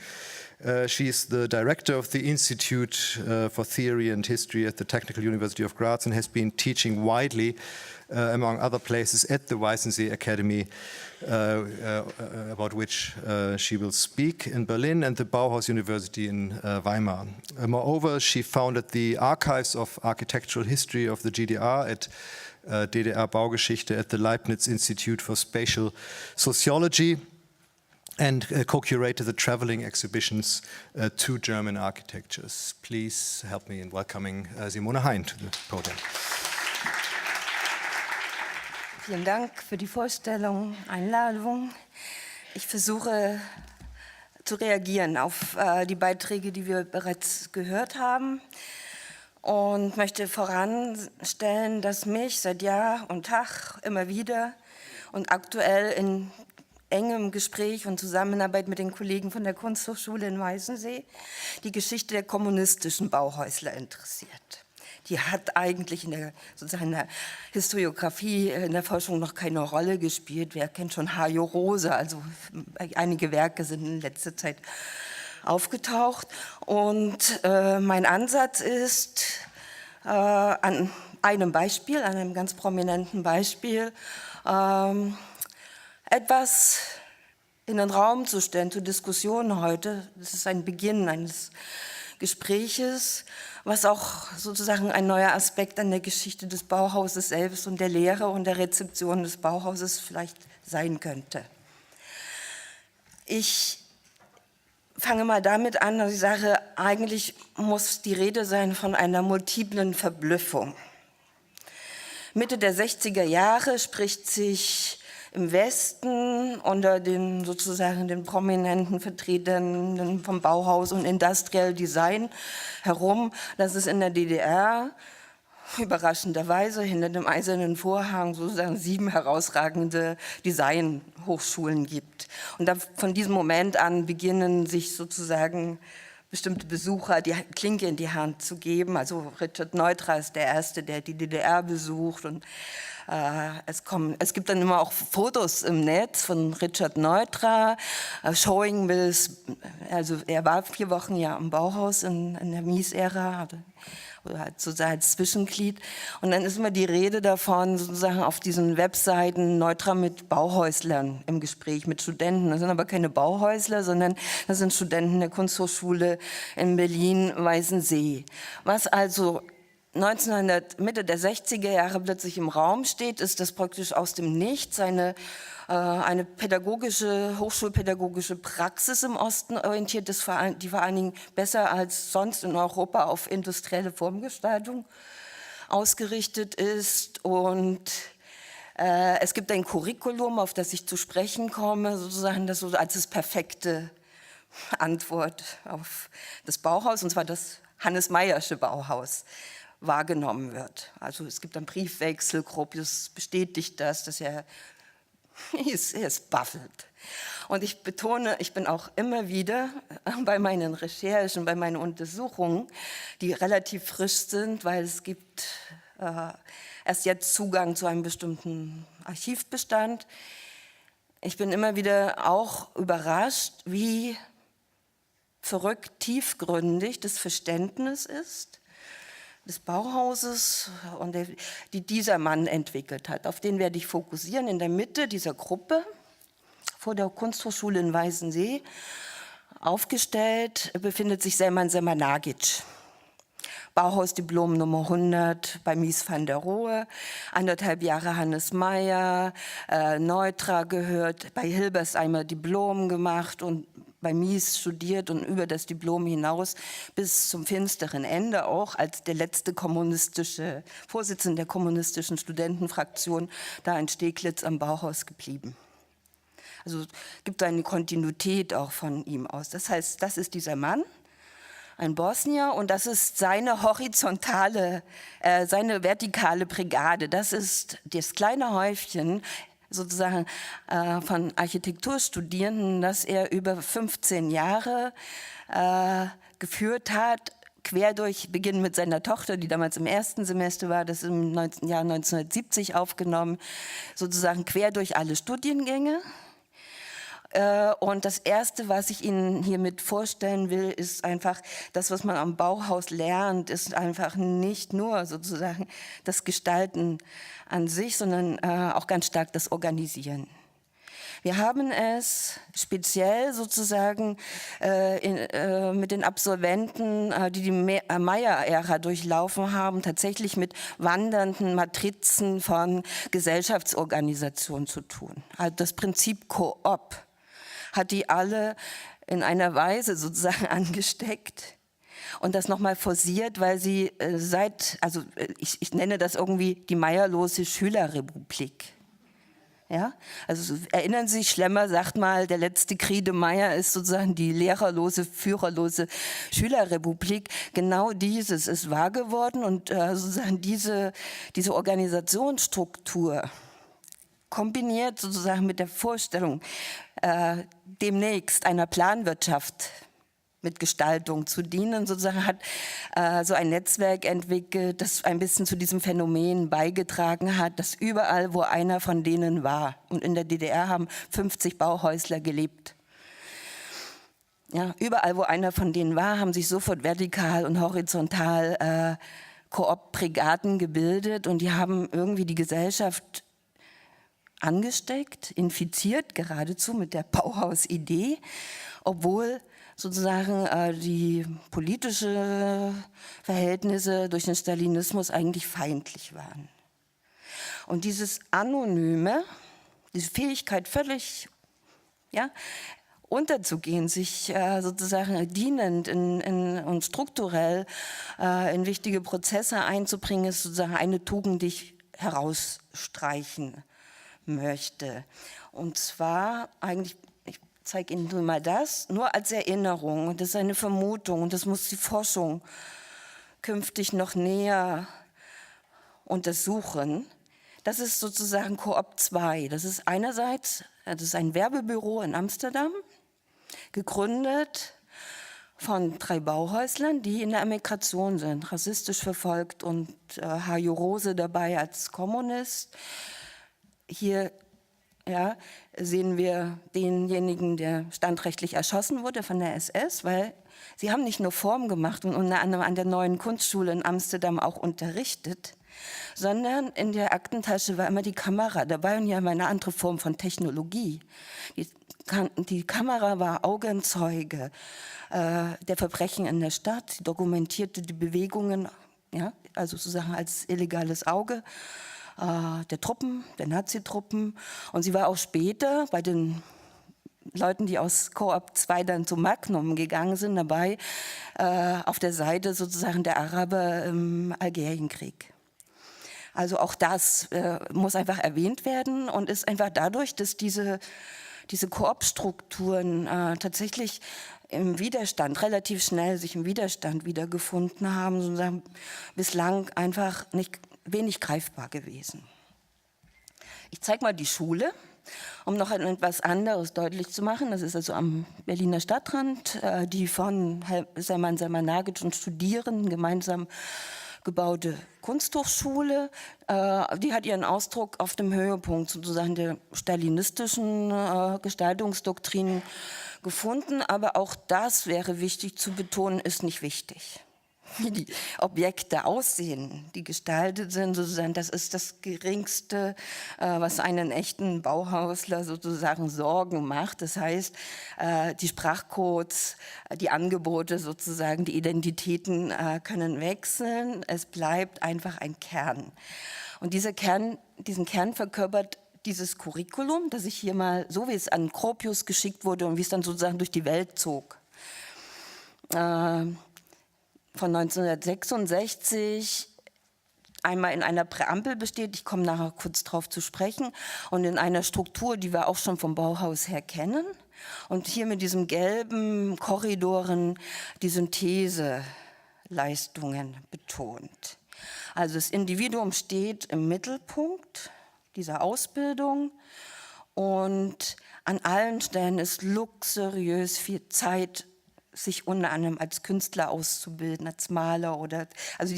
She is the director of the Institute for Theory and History at the Technical University of Graz and has been teaching widely, among other places, at the Weissensee Academy, about which she will speak in Berlin, and the Bauhaus University in Weimar. Moreover, she founded the Archives of Architectural History of the GDR at DDR Baugeschichte at the Leibniz Institute for Spatial Sociology, and co-curated the traveling exhibitions to German architectures. Please help me in welcoming Simone Hain to the podium. Vielen Dank für die Vorstellung, Einladung. Ich versuche zu reagieren auf die Beiträge, die wir bereits gehört haben, und möchte voranstellen, dass mich seit Jahr und Tag immer wieder und aktuell in engem Gespräch und Zusammenarbeit mit den Kollegen von der Kunsthochschule in Weißensee die Geschichte der kommunistischen Bauhäusler interessiert. Die hat eigentlich in der Historiografie, in der Forschung noch keine Rolle gespielt. Wer kennt schon Hajo Rose? Also einige Werke sind in letzter Zeit aufgetaucht. Und mein Ansatz ist, an einem Beispiel, an einem ganz prominenten Beispiel, etwas in den Raum zu stellen, zur Diskussion heute. Das ist ein Beginn eines Gespräches, was auch sozusagen ein neuer Aspekt an der Geschichte des Bauhauses selbst und der Lehre und der Rezeption des Bauhauses vielleicht sein könnte. Ich fange mal damit an, dass ich sage, eigentlich muss die Rede sein von einer multiplen Verblüffung. Mitte der 60er Jahre spricht sich im Westen unter den sozusagen den prominenten Vertretern vom Bauhaus und Industrial Design herum, dass es in der DDR überraschenderweise hinter dem eisernen Vorhang sozusagen 7 herausragende Designhochschulen gibt. Und von diesem Moment an beginnen sich sozusagen bestimmte Besucher die Klinke in die Hand zu geben. Also Richard Neutra ist der Erste, der die DDR besucht, und es gibt dann immer auch Fotos im Netz von Richard Neutra, showing this, also er war 4 Wochen ja im Bauhaus in der Mies-Ära, oder halt sozusagen als Zwischenglied. Und dann ist immer die Rede davon, sozusagen auf diesen Webseiten Neutra mit Bauhäuslern im Gespräch, mit Studenten. Das sind aber keine Bauhäusler, sondern das sind Studenten der Kunsthochschule in Berlin-Weißensee. Was also Mitte der 60er Jahre plötzlich im Raum steht, ist das praktisch aus dem Nichts eine hochschulpädagogische Praxis im Osten orientiert, die vor allen Dingen besser als sonst in Europa auf industrielle Formgestaltung ausgerichtet ist. Und es gibt ein Curriculum, auf das ich zu sprechen komme, sozusagen das so als das perfekte Antwort auf das Bauhaus, und zwar das Hannes-Meyersche Bauhaus, wahrgenommen wird. Also es gibt einen Briefwechsel, Gropius bestätigt das, dass er ist baffelt. Und ich betone, ich bin auch immer wieder bei meinen Recherchen, bei meinen Untersuchungen, die relativ frisch sind, weil es gibt erst jetzt Zugang zu einem bestimmten Archivbestand. Ich bin immer wieder auch überrascht, wie verrückt tiefgründig das Verständnis ist des Bauhauses, und die dieser Mann entwickelt hat. Auf den werde ich fokussieren. In der Mitte dieser Gruppe vor der Kunsthochschule in Weißensee aufgestellt befindet sich Selman Semanagic. Bauhausdiplom Nummer 100 bei Mies van der Rohe, 1,5 Jahre Hannes Meyer, Neutra gehört, bei Hilbers einmal Diplom gemacht und bei Mies studiert und über das Diplom hinaus bis zum finsteren Ende auch als der letzte Vorsitzende der kommunistischen Studentenfraktion da in Steglitz am Bauhaus geblieben. Also gibt eine Kontinuität auch von ihm aus. Das heißt, das ist dieser Mann, ein Bosnier, und das ist seine seine vertikale Brigade. Das ist das kleine Häufchen sozusagen von Architekturstudierenden, das er über 15 Jahre geführt hat, quer durch, beginnen mit seiner Tochter, die damals im ersten Semester war, das im Jahr 1970 aufgenommen, sozusagen quer durch alle Studiengänge. Und das Erste, was ich Ihnen hiermit vorstellen will, ist einfach, das, was man am Bauhaus lernt, ist einfach nicht nur sozusagen das Gestalten an sich, sondern auch ganz stark das Organisieren. Wir haben es speziell sozusagen mit den Absolventen, die Meyer-Ära durchlaufen haben, tatsächlich mit wandernden Matrizen von Gesellschaftsorganisationen zu tun. Also das Prinzip Koop hat die alle in einer Weise sozusagen angesteckt und das nochmal forciert, weil sie ich nenne das irgendwie die Meyerlose Schülerrepublik. Ja? Also erinnern Sie sich, Schlemmer sagt mal, der letzte Kriede Meyer ist sozusagen die lehrerlose, führerlose Schülerrepublik. Genau dieses ist wahr geworden, und sozusagen diese Organisationsstruktur kombiniert sozusagen mit der Vorstellung, demnächst einer Planwirtschaft mit Gestaltung zu dienen, sozusagen hat so ein Netzwerk entwickelt, das ein bisschen zu diesem Phänomen beigetragen hat, dass überall, wo einer von denen war, und in der DDR haben 50 Bauhäusler gelebt, ja, überall, wo einer von denen war, haben sich sofort vertikal und horizontal Koop-Brigaden gebildet, und die haben irgendwie die Gesellschaft angesteckt, infiziert geradezu mit der Bauhausidee, obwohl sozusagen die politischen Verhältnisse durch den Stalinismus eigentlich feindlich waren. Und dieses Anonyme, diese Fähigkeit völlig unterzugehen, sich sozusagen dienend und strukturell in wichtige Prozesse einzubringen, ist sozusagen eine Tugend, die ich herausstreichen möchte. Und zwar eigentlich, ich zeige Ihnen nur mal das, nur als Erinnerung, und das ist eine Vermutung, und das muss die Forschung künftig noch näher untersuchen. Das ist sozusagen Koop 2. Das ist einerseits, das ist ein Werbebüro in Amsterdam, gegründet von 3 Bauhäuslern, die in der Emigration sind, rassistisch verfolgt, und Hajo Rose dabei als Kommunist. Hier sehen wir denjenigen, der standrechtlich erschossen wurde von der SS, weil sie haben nicht nur Form gemacht und unter anderem an der Neuen Kunstschule in Amsterdam auch unterrichtet, sondern in der Aktentasche war immer die Kamera dabei, und hier haben wir eine andere Form von Technologie. Die Kamera war Augenzeuge der Verbrechen in der Stadt, sie dokumentierte die Bewegungen also sozusagen als illegales Auge der Truppen, der Nazitruppen. Und sie war auch später bei den Leuten, die aus Koop 2 dann zu Magnum gegangen sind, dabei auf der Seite sozusagen der Araber im Algerienkrieg. Also auch das muss einfach erwähnt werden und ist einfach dadurch, dass diese Koop-Strukturen tatsächlich im Widerstand, relativ schnell sich im Widerstand wiedergefunden haben, sozusagen bislang einfach wenig greifbar gewesen. Ich zeige mal die Schule, um noch etwas anderes deutlich zu machen. Das ist also am Berliner Stadtrand, die von Selman Selmanagic und Studierenden gemeinsam gebaute Kunsthochschule. Die hat ihren Ausdruck auf dem Höhepunkt sozusagen der stalinistischen Gestaltungsdoktrin gefunden. Aber auch das wäre wichtig zu betonen, ist nicht wichtig. Wie die Objekte aussehen, die gestaltet sind, sozusagen, das ist das Geringste, was einen echten Bauhausler sozusagen Sorgen macht. Das heißt, die Sprachcodes, die Angebote sozusagen, die Identitäten können wechseln. Es bleibt einfach ein Kern. Und diesen Kern verkörpert dieses Curriculum, das ich hier mal, so wie es an Gropius geschickt wurde und wie es dann sozusagen durch die Welt zog. Von 1966 einmal in einer Präambel besteht, ich komme nachher kurz darauf zu sprechen, und in einer Struktur, die wir auch schon vom Bauhaus her kennen. Und hier mit diesem gelben Korridoren die Syntheseleistungen betont. Also das Individuum steht im Mittelpunkt dieser Ausbildung und an allen Stellen ist luxuriös viel Zeit, sich unter anderem als Künstler auszubilden, als Maler oder, also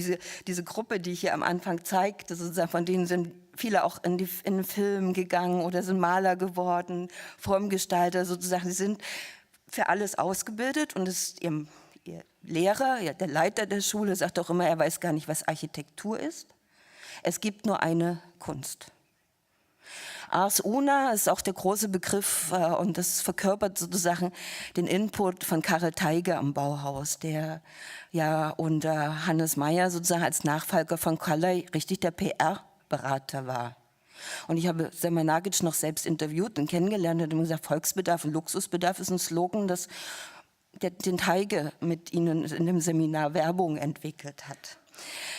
diese Gruppe, die ich hier am Anfang zeigte, sozusagen, von denen sind viele auch in den Film gegangen oder sind Maler geworden, Formgestalter sozusagen. Sie sind für alles ausgebildet und ihr Lehrer, ja, der Leiter der Schule, sagt auch immer, er weiß gar nicht, was Architektur ist. Es gibt nur eine Kunst. Ars una ist auch der große Begriff und das verkörpert sozusagen den Input von Karel Teiger am Bauhaus, der ja unter Hannes Meyer sozusagen als Nachfolger von Koller richtig der PR-Berater war. Und ich habe Selmanagic noch selbst interviewt und kennengelernt und gesagt, Volksbedarf und Luxusbedarf ist ein Slogan, das den Teiger mit Ihnen in dem Seminar Werbung entwickelt hat.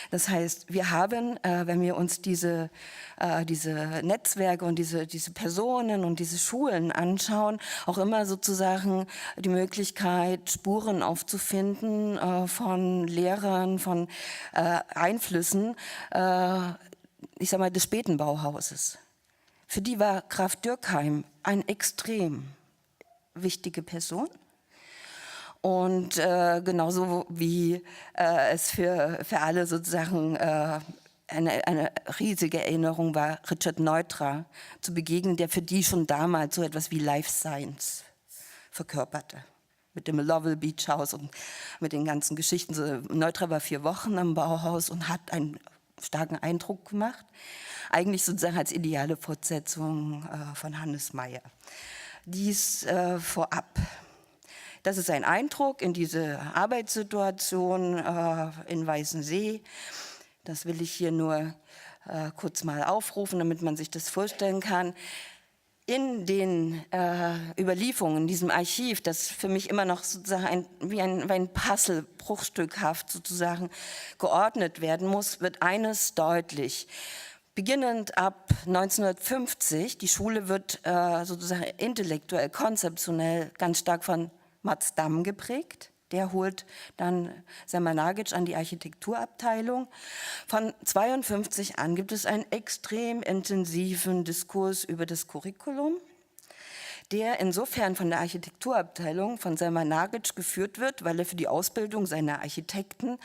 Das heißt, wir haben, wenn wir uns diese Netzwerke und diese Personen und diese Schulen anschauen, auch immer sozusagen die Möglichkeit, Spuren aufzufinden von Lehrern, von Einflüssen, ich sag mal, des späten Bauhauses. Für die war Graf Dürkheim eine extrem wichtige Person. Und genauso wie es für alle sozusagen eine riesige Erinnerung war, Richard Neutra zu begegnen, der für die schon damals so etwas wie Life Science verkörperte. Mit dem Lovell Beach House und mit den ganzen Geschichten. So, Neutra war 4 Wochen am Bauhaus und hat einen starken Eindruck gemacht. Eigentlich sozusagen als ideale Fortsetzung von Hannes Meyer. Dies vorab. Das ist ein Eindruck in diese Arbeitssituation in Weißensee. Das will ich hier nur kurz mal aufrufen, damit man sich das vorstellen kann. In den Überlieferungen, in diesem Archiv, das für mich immer noch sozusagen wie ein Puzzle, bruchstückhaft sozusagen geordnet werden muss, wird eines deutlich. Beginnend ab 1950, die Schule wird sozusagen intellektuell, konzeptionell ganz stark von Mats Dam geprägt. Der holt dann Selmanagic an die Architekturabteilung. Von 1952 an gibt es einen extrem intensiven Diskurs über das Curriculum, der insofern von der Architekturabteilung von Selmanagic geführt wird, weil er für die Ausbildung seiner Architekten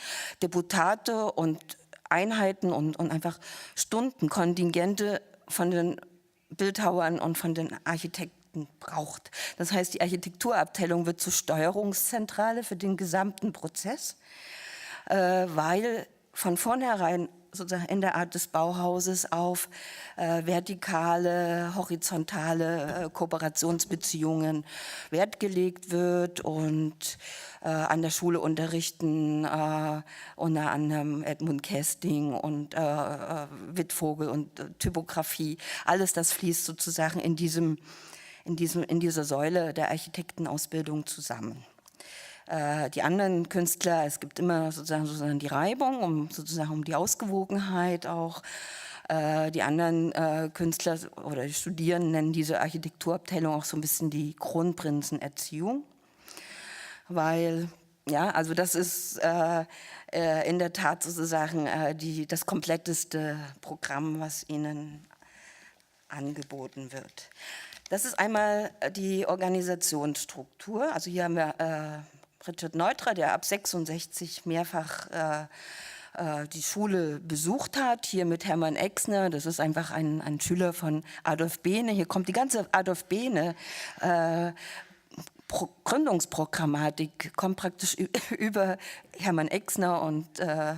Deputate und Einheiten und einfach Stundenkontingente von den Bildhauern und von den Architekten braucht. Das heißt, die Architekturabteilung wird zur Steuerungszentrale für den gesamten Prozess, weil von vornherein sozusagen in der Art des Bauhauses auf vertikale, horizontale Kooperationsbeziehungen Wert gelegt wird und an der Schule unterrichten unter anderem Edmund Kesting und Wittfogel und Typografie. Alles das fließt sozusagen in dieser Säule der Architektenausbildung zusammen. Die anderen Künstler, es gibt immer sozusagen die Reibung, um die Ausgewogenheit auch. Die anderen Künstler oder die Studierenden nennen diese Architekturabteilung auch so ein bisschen die Kronprinzenerziehung. Weil, ja, also das ist in der Tat sozusagen das kompletteste Programm, was ihnen angeboten wird. Das ist einmal die Organisationsstruktur. Also hier haben wir Richard Neutra, der ab 66 mehrfach die Schule besucht hat, hier mit Hermann Exner, das ist einfach ein Schüler von Adolf Behne. Hier kommt die ganze Adolf Behne Gründungsprogrammatik, kommt praktisch über Hermann Exner und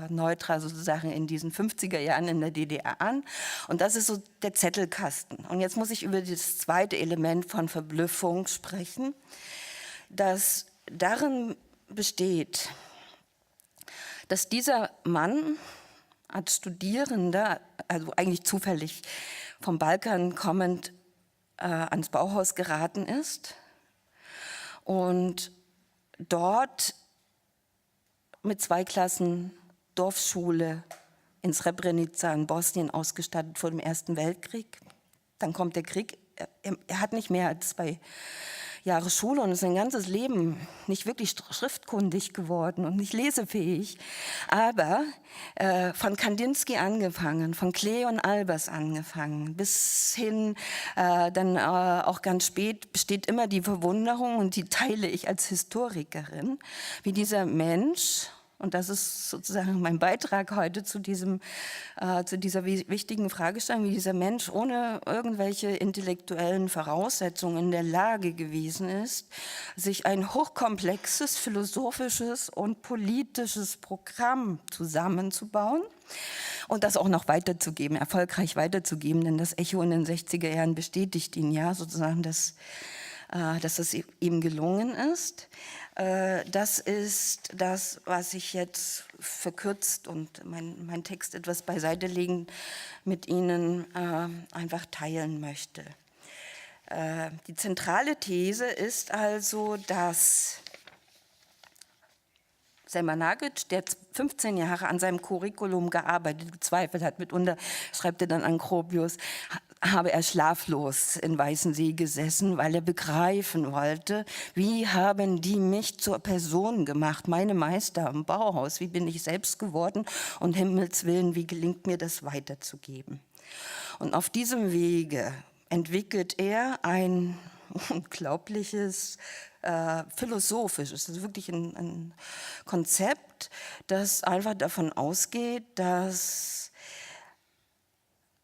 Neutra sozusagen in diesen 50er Jahren in der DDR an. Und das ist so der Zettelkasten. Und jetzt muss ich über das zweite Element von Verblüffung sprechen, das darin besteht, dass dieser Mann als Studierender, also eigentlich zufällig vom Balkan kommend, ans Bauhaus geraten ist und dort mit 2 Klassen Dorfschule in Srebrenica in Bosnien ausgestattet vor dem Ersten Weltkrieg. Dann kommt der Krieg. Er hat nicht mehr als 2 Jahre Schule und ist sein ganzes Leben nicht wirklich schriftkundig geworden und nicht lesefähig. Aber von Kandinsky angefangen, von Klee und Albers angefangen, bis hin dann auch ganz spät besteht immer die Verwunderung, und die teile ich als Historikerin, wie dieser Mensch, und das ist sozusagen mein Beitrag heute zu dieser wichtigen Fragestellung, wie dieser Mensch ohne irgendwelche intellektuellen Voraussetzungen in der Lage gewesen ist, sich ein hochkomplexes, philosophisches und politisches Programm zusammenzubauen und das auch noch weiterzugeben, erfolgreich weiterzugeben, denn das Echo in den 60er Jahren bestätigt ihn ja sozusagen, dass es ihm gelungen ist. Das ist das, was ich jetzt verkürzt und mein Text etwas beiseite legen mit Ihnen einfach teilen möchte. Die zentrale These ist also, dass Selma Nagic, der 15 Jahre an seinem Curriculum gearbeitet, gezweifelt hat, mitunter schreibt er dann an Gropius, habe er schlaflos in Weißensee gesessen, weil er begreifen wollte, wie haben die mich zur Person gemacht, meine Meister im Bauhaus, wie bin ich selbst geworden und Himmels Willen, wie gelingt mir das weiterzugeben. Und auf diesem Wege entwickelt er ein unglaubliches, philosophisches, also wirklich ein Konzept, das einfach davon ausgeht, dass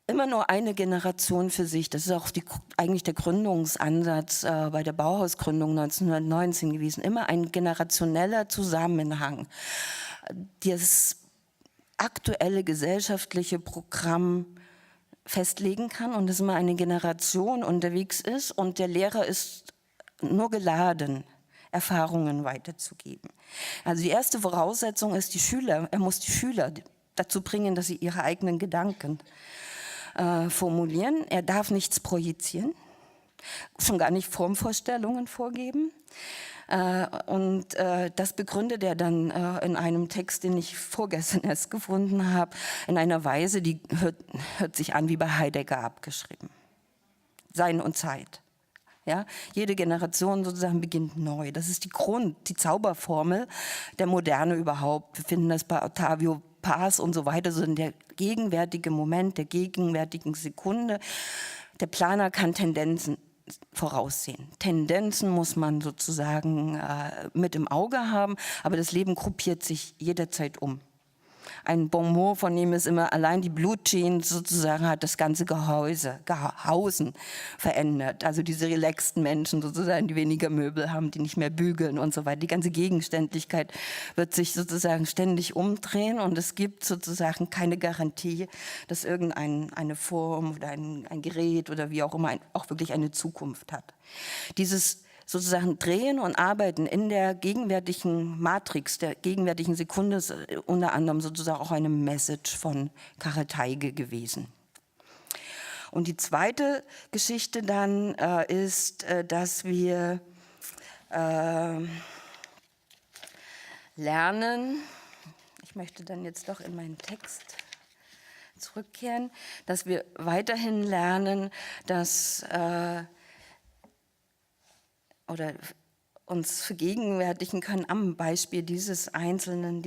immer nur eine Generation für sich, das ist auch eigentlich der Gründungsansatz bei der Bauhausgründung 1919 gewesen, immer ein generationeller Zusammenhang, das aktuelle gesellschaftliche Programm festlegen kann und dass immer eine Generation unterwegs ist und der Lehrer ist nur geladen, Erfahrungen weiterzugeben. Also die erste Voraussetzung ist er muss die Schüler dazu bringen, dass sie ihre eigenen Gedanken formulieren. Er darf nichts projizieren, schon gar nicht Formvorstellungen vorgeben. Und das begründet er dann in einem Text, den ich vorgestern erst gefunden habe, in einer Weise, die hört sich an wie bei Heidegger abgeschrieben. Sein und Zeit. Ja? Jede Generation sozusagen beginnt neu. Das ist die Zauberformel der Moderne überhaupt. Wir finden das bei Ottavio Paz und so weiter, so in der gegenwärtige Moment, der gegenwärtigen Sekunde. Der Planer kann Tendenzen voraussehen. Tendenzen muss man sozusagen mit im Auge haben, aber das Leben gruppiert sich jederzeit um. Ein Bonmot von ihm ist immer, allein die Blutjeans sozusagen hat das ganze Gehausen verändert. Also diese relaxten Menschen sozusagen, die weniger Möbel haben, die nicht mehr bügeln und so weiter. Die ganze Gegenständlichkeit wird sich sozusagen ständig umdrehen und es gibt sozusagen keine Garantie, dass irgendeine Form oder ein Gerät oder wie auch immer auch wirklich eine Zukunft hat. Dieses sozusagen Drehen und Arbeiten in der gegenwärtigen Matrix, der gegenwärtigen Sekunde ist unter anderem sozusagen auch eine Message von Karel Teige gewesen. Und die zweite Geschichte dann ist, dass wir lernen, ich möchte dann jetzt doch in meinen Text zurückkehren, dass wir weiterhin lernen, dass oder uns vergegenwärtigen können am Beispiel dieses einzelnen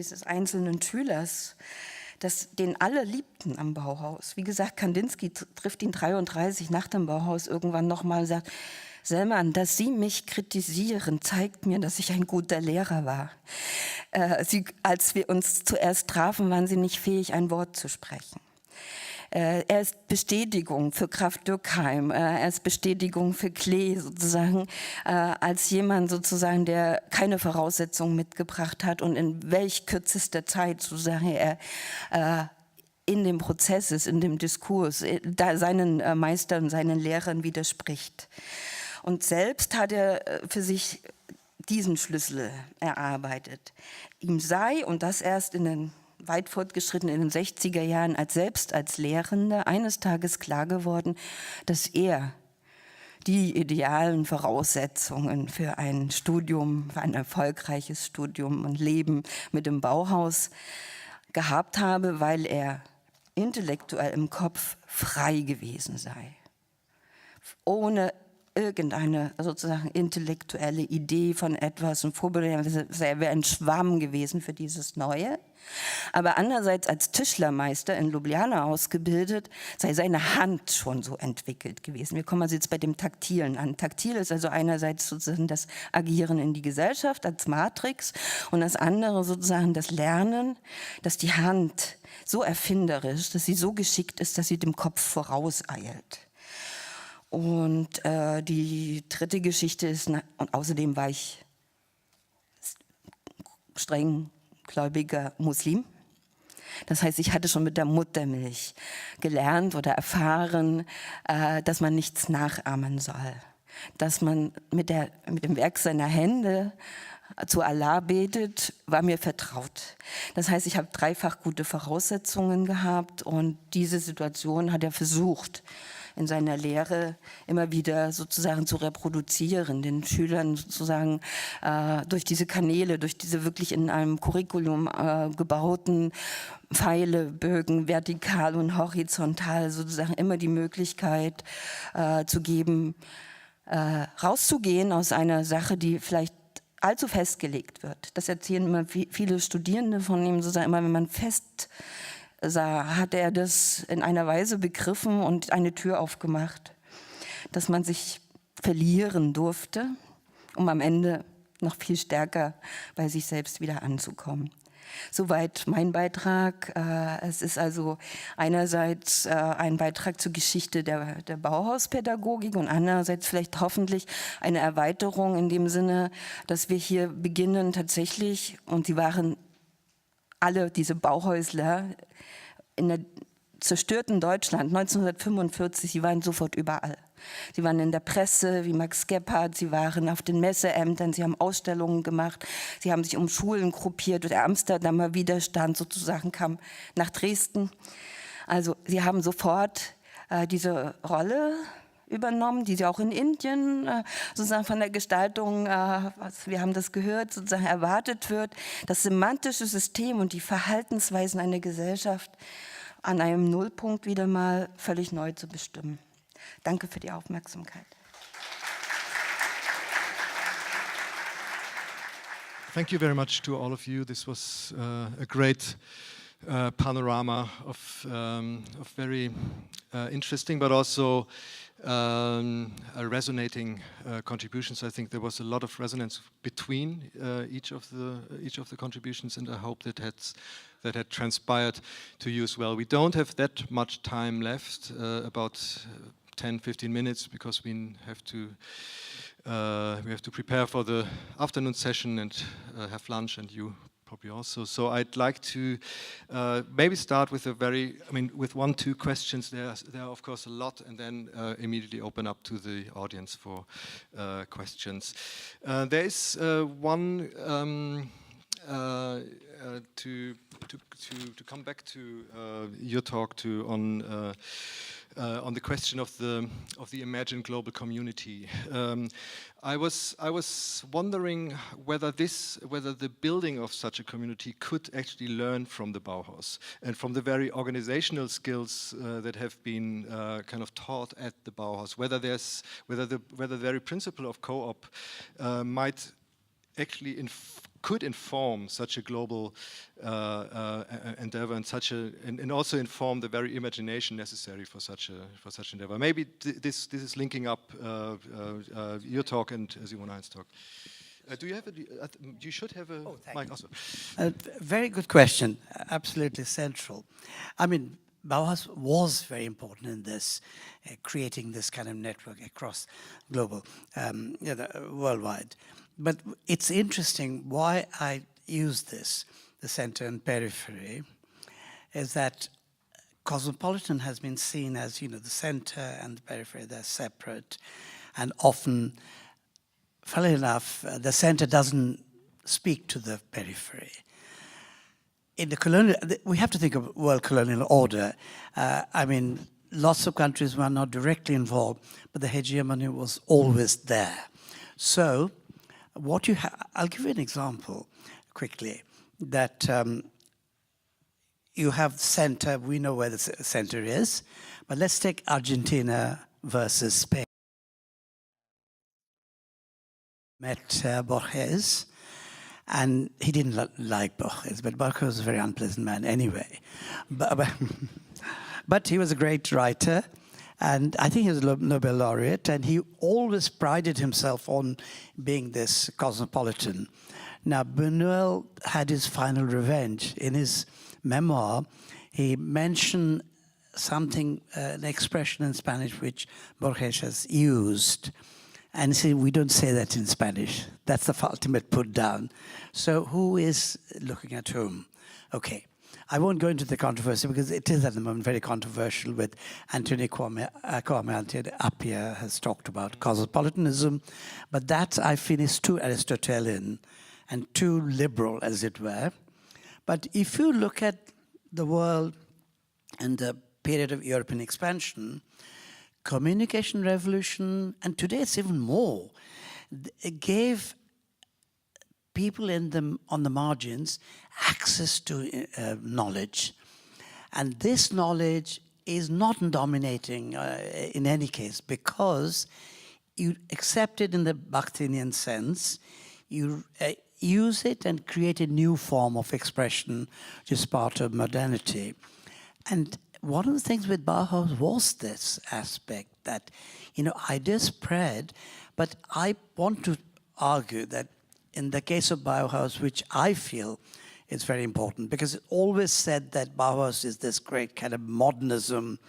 Schülers, den alle liebten am Bauhaus. Wie gesagt, Kandinsky trifft ihn 1933 nach dem Bauhaus irgendwann nochmal und sagt, Selman, dass Sie mich kritisieren, zeigt mir, dass ich ein guter Lehrer war. Als wir uns zuerst trafen, waren Sie nicht fähig, ein Wort zu sprechen. Er ist Bestätigung für Graf Dürkheim, er ist Bestätigung für Klee sozusagen, als jemand sozusagen, der keine Voraussetzungen mitgebracht hat und in welch kürzester Zeit sozusagen er in dem Prozess ist, in dem Diskurs, seinen Meistern, seinen Lehrern widerspricht. Und selbst hat er für sich diesen Schlüssel erarbeitet. Ihm sei, und das erst weit fortgeschritten in den 60er Jahren, selbst als Lehrender eines Tages klar geworden, dass er die idealen Voraussetzungen für ein Studium, für ein erfolgreiches Studium und Leben mit dem Bauhaus gehabt habe, weil er intellektuell im Kopf frei gewesen sei. Ohne irgendeine sozusagen intellektuelle Idee von etwas und Vorbild, er wäre ein Schwamm gewesen für dieses Neue. Aber andererseits als Tischlermeister in Ljubljana ausgebildet, sei seine Hand schon so entwickelt gewesen. Wir kommen also jetzt bei dem Taktilen an. Taktil ist also einerseits sozusagen das Agieren in die Gesellschaft als Matrix und das andere sozusagen das Lernen, dass die Hand so erfinderisch, dass sie so geschickt ist, dass sie dem Kopf vorauseilt. Und die dritte Geschichte ist, und außerdem war ich streng gläubiger Muslim. Das heißt, ich hatte schon mit der Muttermilch gelernt oder erfahren, dass man nichts nachahmen soll. Dass man mit dem Werk seiner Hände zu Allah betet, war mir vertraut. Das heißt, ich habe dreifach gute Voraussetzungen gehabt und diese Situation hat er versucht, in seiner Lehre immer wieder sozusagen zu reproduzieren, den Schülern sozusagen durch diese Kanäle, durch diese wirklich in einem Curriculum gebauten Pfeile, Bögen, vertikal und horizontal sozusagen immer die Möglichkeit zu geben, rauszugehen aus einer Sache, die vielleicht allzu festgelegt wird. Das erzählen immer viele Studierende von ihm, sozusagen immer, wenn man fest hat er das in einer Weise begriffen und eine Tür aufgemacht, dass man sich verlieren durfte, um am Ende noch viel stärker bei sich selbst wieder anzukommen. Soweit mein Beitrag. Es ist also einerseits ein Beitrag zur Geschichte der Bauhauspädagogik und andererseits vielleicht hoffentlich eine Erweiterung in dem Sinne, dass wir hier beginnen tatsächlich, und sie waren alle diese Bauhäusler in der zerstörten Deutschland 1945, sie waren sofort überall. Sie waren in der Presse wie Max Gebhardt, sie waren auf den Messeämtern, sie haben Ausstellungen gemacht, sie haben sich um Schulen gruppiert. Der Amsterdamer Widerstand sozusagen kam nach Dresden. Also sie haben sofort diese Rolle übernommen, die sie auch in Indien sozusagen von der Gestaltung, wir haben das gehört, sozusagen erwartet wird, das semantische System und die Verhaltensweisen einer Gesellschaft an einem Nullpunkt wieder mal völlig neu zu bestimmen. Danke für die Aufmerksamkeit. Thank you very much to all of you. This was a great panorama of very interesting, but also resonating contributions. I think there was a lot of resonance between each of the contributions, and I hope that had transpired to you as well. We don't have that much time left, about 10-15 minutes, because we have to prepare for the afternoon session and have lunch, and you probably also. So I'd like to maybe start with with 1-2 questions. There are of course a lot, and then immediately open up to the audience for questions. There is one to come back to your talk on the question of the imagined global community. I was wondering whether the building of such a community could actually learn from the Bauhaus and from the very organizational skills that have been kind of taught at the Bauhaus. Whether the very principle of co-op might actually could inform such a global endeavor and also inform the very imagination necessary for such endeavor. Maybe this is linking up your talk and Simone Hein's talk. Do you have you should have a mic also. Very good question. Absolutely central. I mean, Bauhaus was very important in this, creating this kind of network across global, worldwide. But it's interesting why I use this, the center and periphery, is that Cosmopolitan has been seen as, the center and the periphery, they're separate. And often, funnily enough, the center doesn't speak to the periphery. In the colonial, we have to think of world colonial order. Lots of countries were not directly involved, but the hegemony was always there. So, I'll give you an example quickly, that you have the center, we know where the center is, but let's take Argentina versus Spain. Met Borges, and he didn't like Borges, but Borges was a very unpleasant man anyway. But he was a great writer, and I think he was a Nobel laureate, and he always prided himself on being this cosmopolitan. Now, Buñuel had his final revenge. In his memoir, he mentioned something, an expression in Spanish which Borges has used. And he said, we don't say that in Spanish. That's the ultimate put down. So who is looking at whom? Okay. I won't go into the controversy because it is at the moment very controversial with Antonio Kwame Appiah has talked about cosmopolitanism, but that I finished too Aristotelian and too liberal, as it were. But if you look at the world and the period of European expansion, communication revolution, and today it's even more, it gave people on the margins access to knowledge. And this knowledge is not dominating in any case, because you accept it in the Bakhtinian sense, you use it and create a new form of expression, which is part of modernity. And one of the things with Bauhaus was this aspect that, ideas spread, but I want to argue that in the case of Bauhaus, which I feel is very important, because it always said that Bauhaus is this great kind of modernism,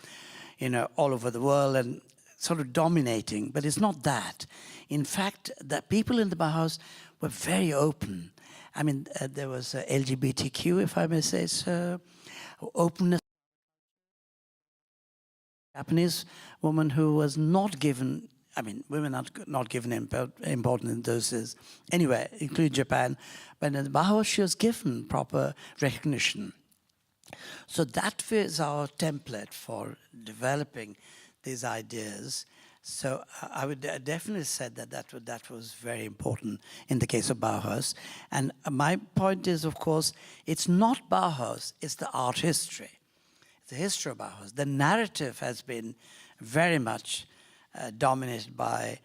all over the world and sort of dominating, but it's not that. In fact, the people in the Bauhaus were very open. I mean, there was LGBTQ, if I may say so, openness. Japanese woman who was not given, women are not given importance in those days. Anyway, including Japan, but in the Bauhaus she was given proper recognition. So that was our template for developing these ideas. So I would definitely say that was very important in the case of Bauhaus. And my point is, of course, it's not Bauhaus, it's the art history. The history of Bauhaus. The narrative has been very much dominated by,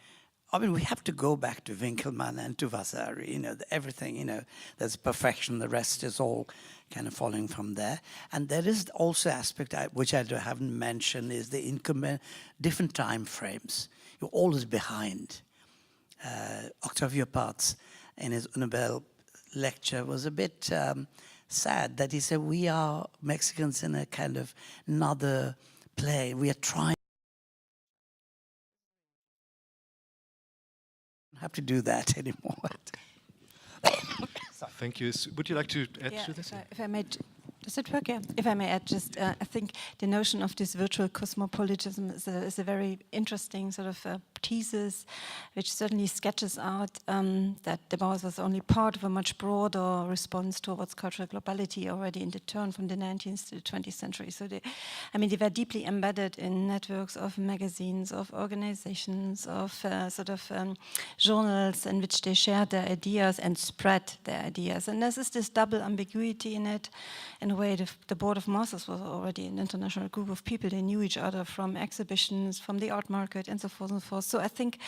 we have to go back to Winkelmann and to Vasari, everything, there's perfection, the rest is all kind of following from there. And there is also aspect which I haven't mentioned is the different time frames. You're always behind. Octavio Paz, in his Nobel lecture, was a bit sad that he said, we are Mexicans in a kind of another play. We are trying. Don't have to do that anymore. Thank you. Would you like to add to this? If I may, does it work? Yeah. If I may add, just I think the notion of this virtual cosmopolitanism is a very interesting sort of thesis, which certainly sketches out that the Bauhaus was only part of a much broader response towards cultural globality already in the turn from the 19th to the 20th century. So they were deeply embedded in networks of magazines, of organizations, of journals in which they shared their ideas and spread their ideas. And there's this double ambiguity in it. In a way, the Board of Masters was already an international group of people. They knew each other from exhibitions, from the art market, and so forth and so forth. So I think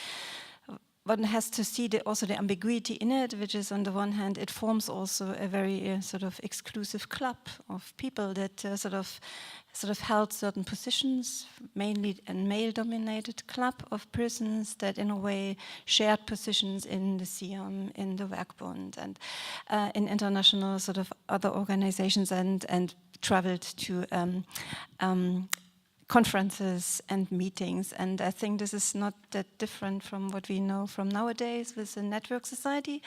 one has to see also the ambiguity in it, which is on the one hand, it forms also a very sort of exclusive club of people that sort of held certain positions, mainly a male-dominated club of persons that in a way shared positions in the SIAM, in the Werkbund, and in international sort of other organizations and traveled to conferences and meetings. And I think this is not that different from what we know from nowadays with the network society,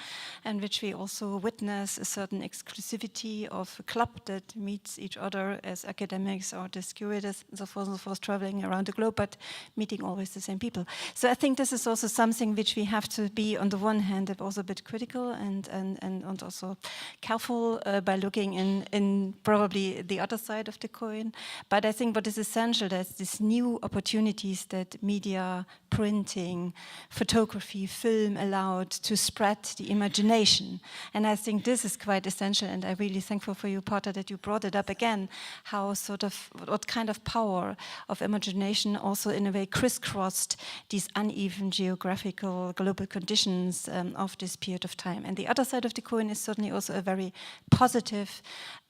and which we also witness a certain exclusivity of a club that meets each other as academics or as curators and so forth, traveling around the globe, but meeting always the same people. So I think this is also something which we have to be, on the one hand, also a bit critical and also careful by looking in probably the other side of the coin. But I think what is essential, there's these new opportunities that media, printing, photography, film allowed to spread the imagination. And I think this is quite essential, and I'm really thankful for you, Partha, that you brought it up again, how what kind of power of imagination also in a way crisscrossed these uneven geographical global conditions of this period of time. And the other side of the coin is certainly also a very positive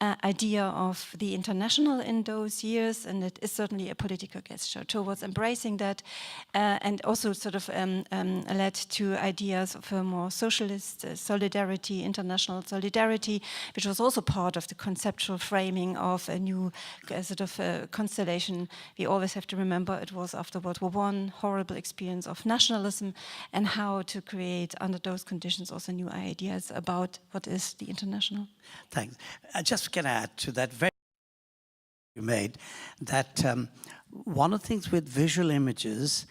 idea of the international in those years, and it is certainly a political gesture towards embracing that, and also sort of led to ideas of a more socialist solidarity, international solidarity, which was also part of the conceptual framing of a new sort of constellation. We always have to remember it was after World War I, horrible experience of nationalism, and how to create under those conditions also new ideas about what is the international. Thanks. I just can add to that very you made that one of the things with visual images,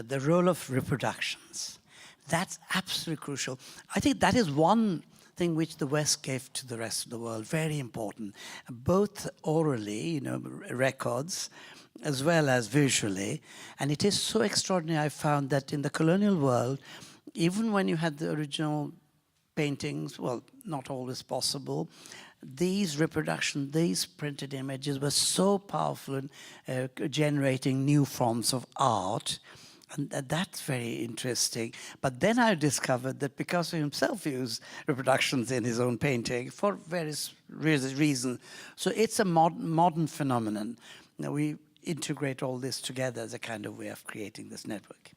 the role of reproductions, that's absolutely crucial. I think that is one thing which the West gave to the rest of the world, very important, both orally, records, as well as visually. And it is so extraordinary, I found that in the colonial world, even when you had the original paintings, well, not always possible, these reproductions, these printed images were so powerful in generating new forms of art. And that's very interesting. But then I discovered that Picasso himself used reproductions in his own painting for various reasons. So it's a modern phenomenon. Now we integrate all this together as a kind of way of creating this network.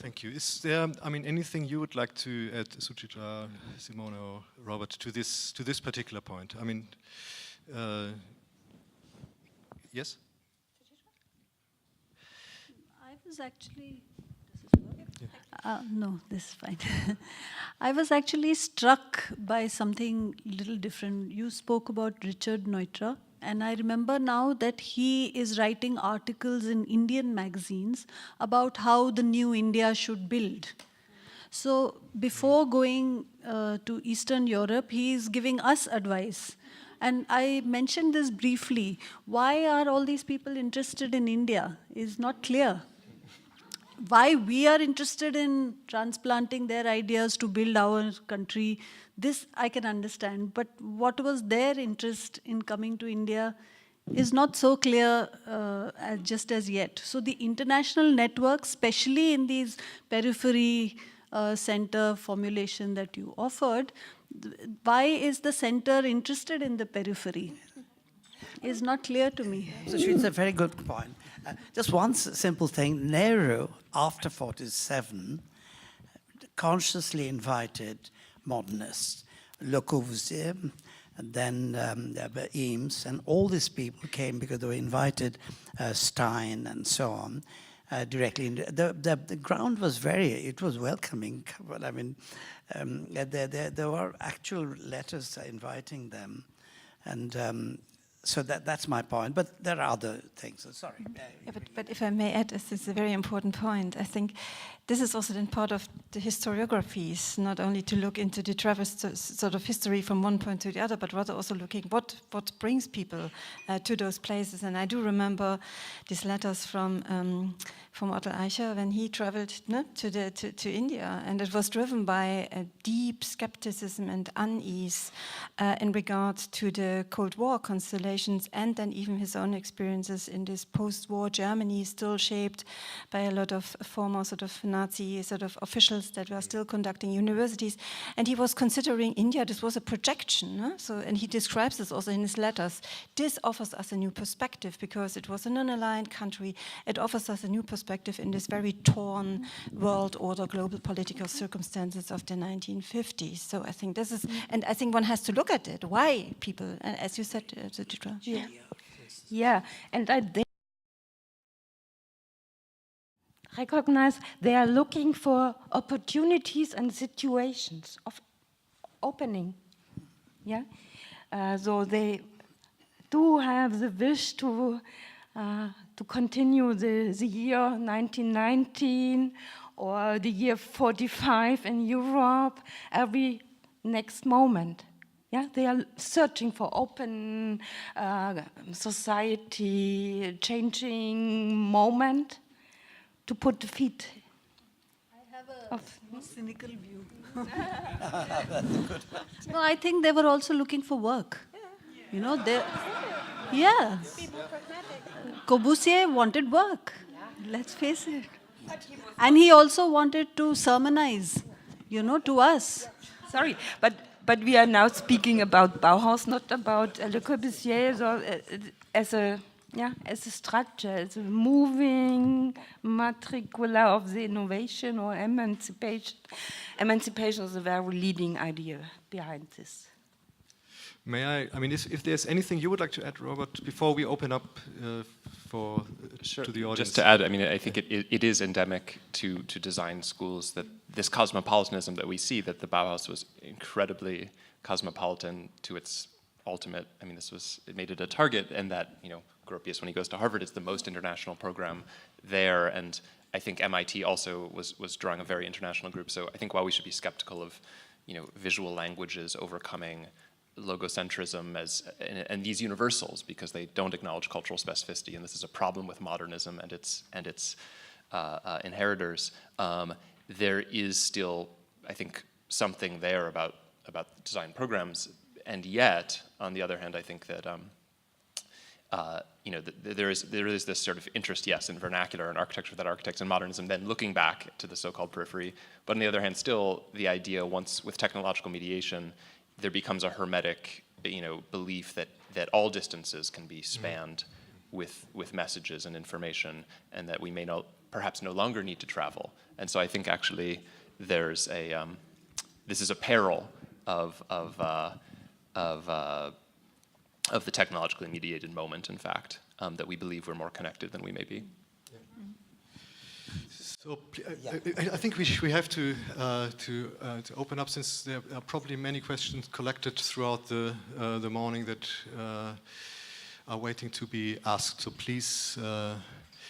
Thank you. Is there, anything you would like to add, Suchitra, Simone, or Robert, to this particular point? Yes? I was actually, no, this is fine. I was actually struck by something little different. You spoke about Richard Neutra. And I remember now that he is writing articles in Indian magazines about how the new India should build. So before going to Eastern Europe, he is giving us advice. And I mentioned this briefly. Why are all these people interested in India is not clear. Why we are interested in transplanting their ideas to build our country, this I can understand. But what was their interest in coming to India is not so clear just as yet. So the international network, especially in these periphery center formulation that you offered, Why is the center interested in the periphery? Is not clear to me. So it's a very good point. Just one simple thing. Nehru, after 47, consciously invited modernists, Le Corbusier, and then Eames, and all these people came because they were invited, Stein and so on, directly. The ground was it was welcoming. But I mean, there were actual letters inviting them, and so that's my point. But there are other things. Sorry. Yeah, but if I may add, this is a very important point. I think this is also then part of the historiographies, not only to look into the traverse sort of history from one point to the other, but rather also looking what brings people to those places. And I do remember these letters from Otto Eicher when he traveled to India, and it was driven by a deep skepticism and unease in regard to the Cold War constellations, and then even his own experiences in this post-war Germany, still shaped by a lot of former sort of Nazi sort of officials that were still conducting universities. And he was considering India, this was a projection. And he describes this also in his letters. This offers us a new perspective because it was a non-aligned country. It offers us a new perspective in this very torn world order, global political circumstances of the 1950s. So I think this is, and I think one has to look at it. Why people, and as you said, Suchitra. Yeah, and I recognize they are looking for opportunities and situations of opening. Yeah, so they do have the wish to continue the year 1919 or the year 45 in Europe every next moment. Yeah, they are searching for open society, changing moment to put the feet. I have a cynical view. No, I think they were also looking for work. You know, yeah. Corbusier wanted work. Let's face it. And he also wanted to sermonize, to us. Sorry, but we are now speaking about Bauhaus, not about Le Corbusier as a structure, as a moving matricula of the innovation or emancipation. Emancipation is a very leading idea behind this. May I mean, if there's anything you would like to add, Robert, before we open up to the audience? Just to add, I mean, I think it is endemic to design schools that this cosmopolitanism that we see, that the Bauhaus was incredibly cosmopolitan to its ultimate, I mean, it made it a target, and that, Gropius, when he goes to Harvard, is the most international program there, and I think MIT also was drawing a very international group, so I think while we should be skeptical of, visual languages overcoming logocentrism and these universals, because they don't acknowledge cultural specificity, and this is a problem with modernism and its inheritors. There is still, I think, something there about design programs, and yet, on the other hand, I think that there is this sort of interest, yes, in vernacular and architecture that architects and modernism, then looking back to the so-called periphery. But on the other hand, still the idea, once with technological mediation, there becomes a hermetic, belief that all distances can be spanned with messages and information, and that we may perhaps no longer need to travel. And so I think actually there's this is a peril of the technologically mediated moment, in fact, that we believe we're more connected than we may be. So I think we have to open up, since there are probably many questions collected throughout the morning that are waiting to be asked. So please,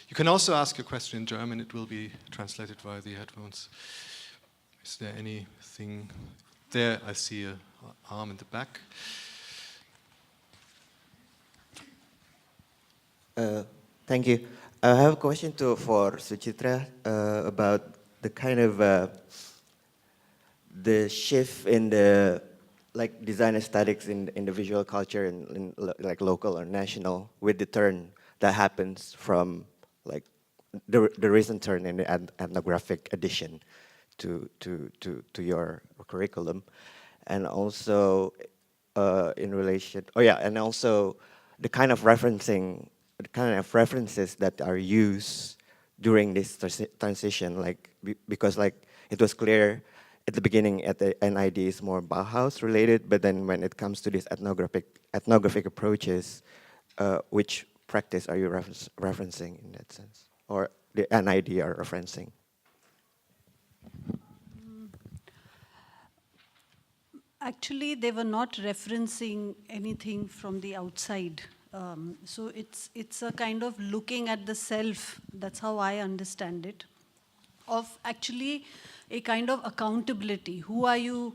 you can also ask your question in German. It will be translated via the headphones. Is there anything there? I see an arm in the back. Thank you. I have a question for Suchitra about the kind of the shift in the design aesthetics in the visual culture in local or national, with the turn that happens from the recent turn in the ethnographic addition to your curriculum. and also in relation, and also the kind of references that are used during this transition, like because like it was clear at the beginning at the NID is more Bauhaus related, but then when it comes to these ethnographic approaches, which practice are you referencing in that sense, or the NID are referencing? Actually, they were not referencing anything from the outside. So it's a kind of looking at the self, that's how I understand it, of actually a kind of accountability. Who are you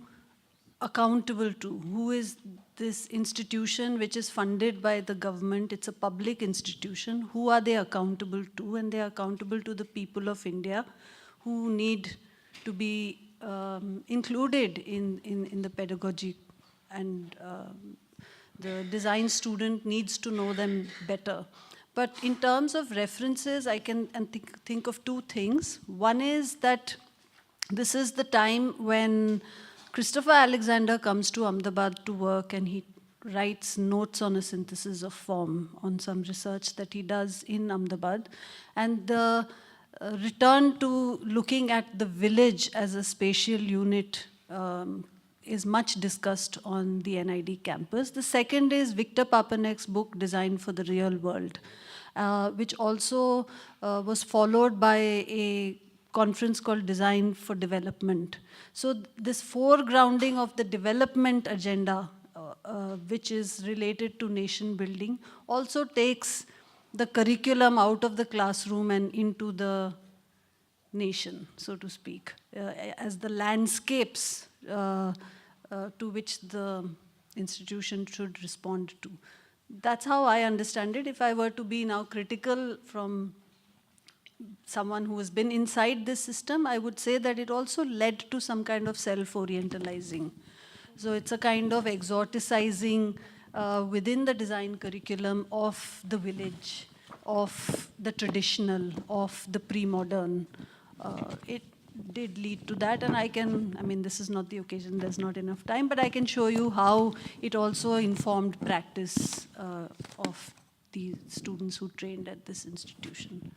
accountable to? Who is this institution which is funded by the government? It's a public institution. Who are they accountable to? And they are accountable to the people of India who need to be included in the pedagogy, and the design student needs to know them better. But in terms of references, I can think of two things. One is that this is the time when Christopher Alexander comes to Ahmedabad to work, and he writes notes on a synthesis of form on some research that he does in Ahmedabad. And the return to looking at the village as a spatial unit is much discussed on the NID campus. The second is Victor Papanek's book, Design for the Real World, which also was followed by a conference called Design for Development. So this foregrounding of the development agenda, which is related to nation building, also takes the curriculum out of the classroom and into the nation, so to speak, as the landscapes to which the institution should respond to. That's how I understand it. If I were to be now critical from someone who has been inside this system, I would say that it also led to some kind of self-orientalizing. So it's a kind of exoticizing within the design curriculum of the village, of the traditional, of the pre-modern. It did lead to that, and I mean, this is not the occasion, there's not enough time, but I can show you how it also informed practice of the students who trained at this institution.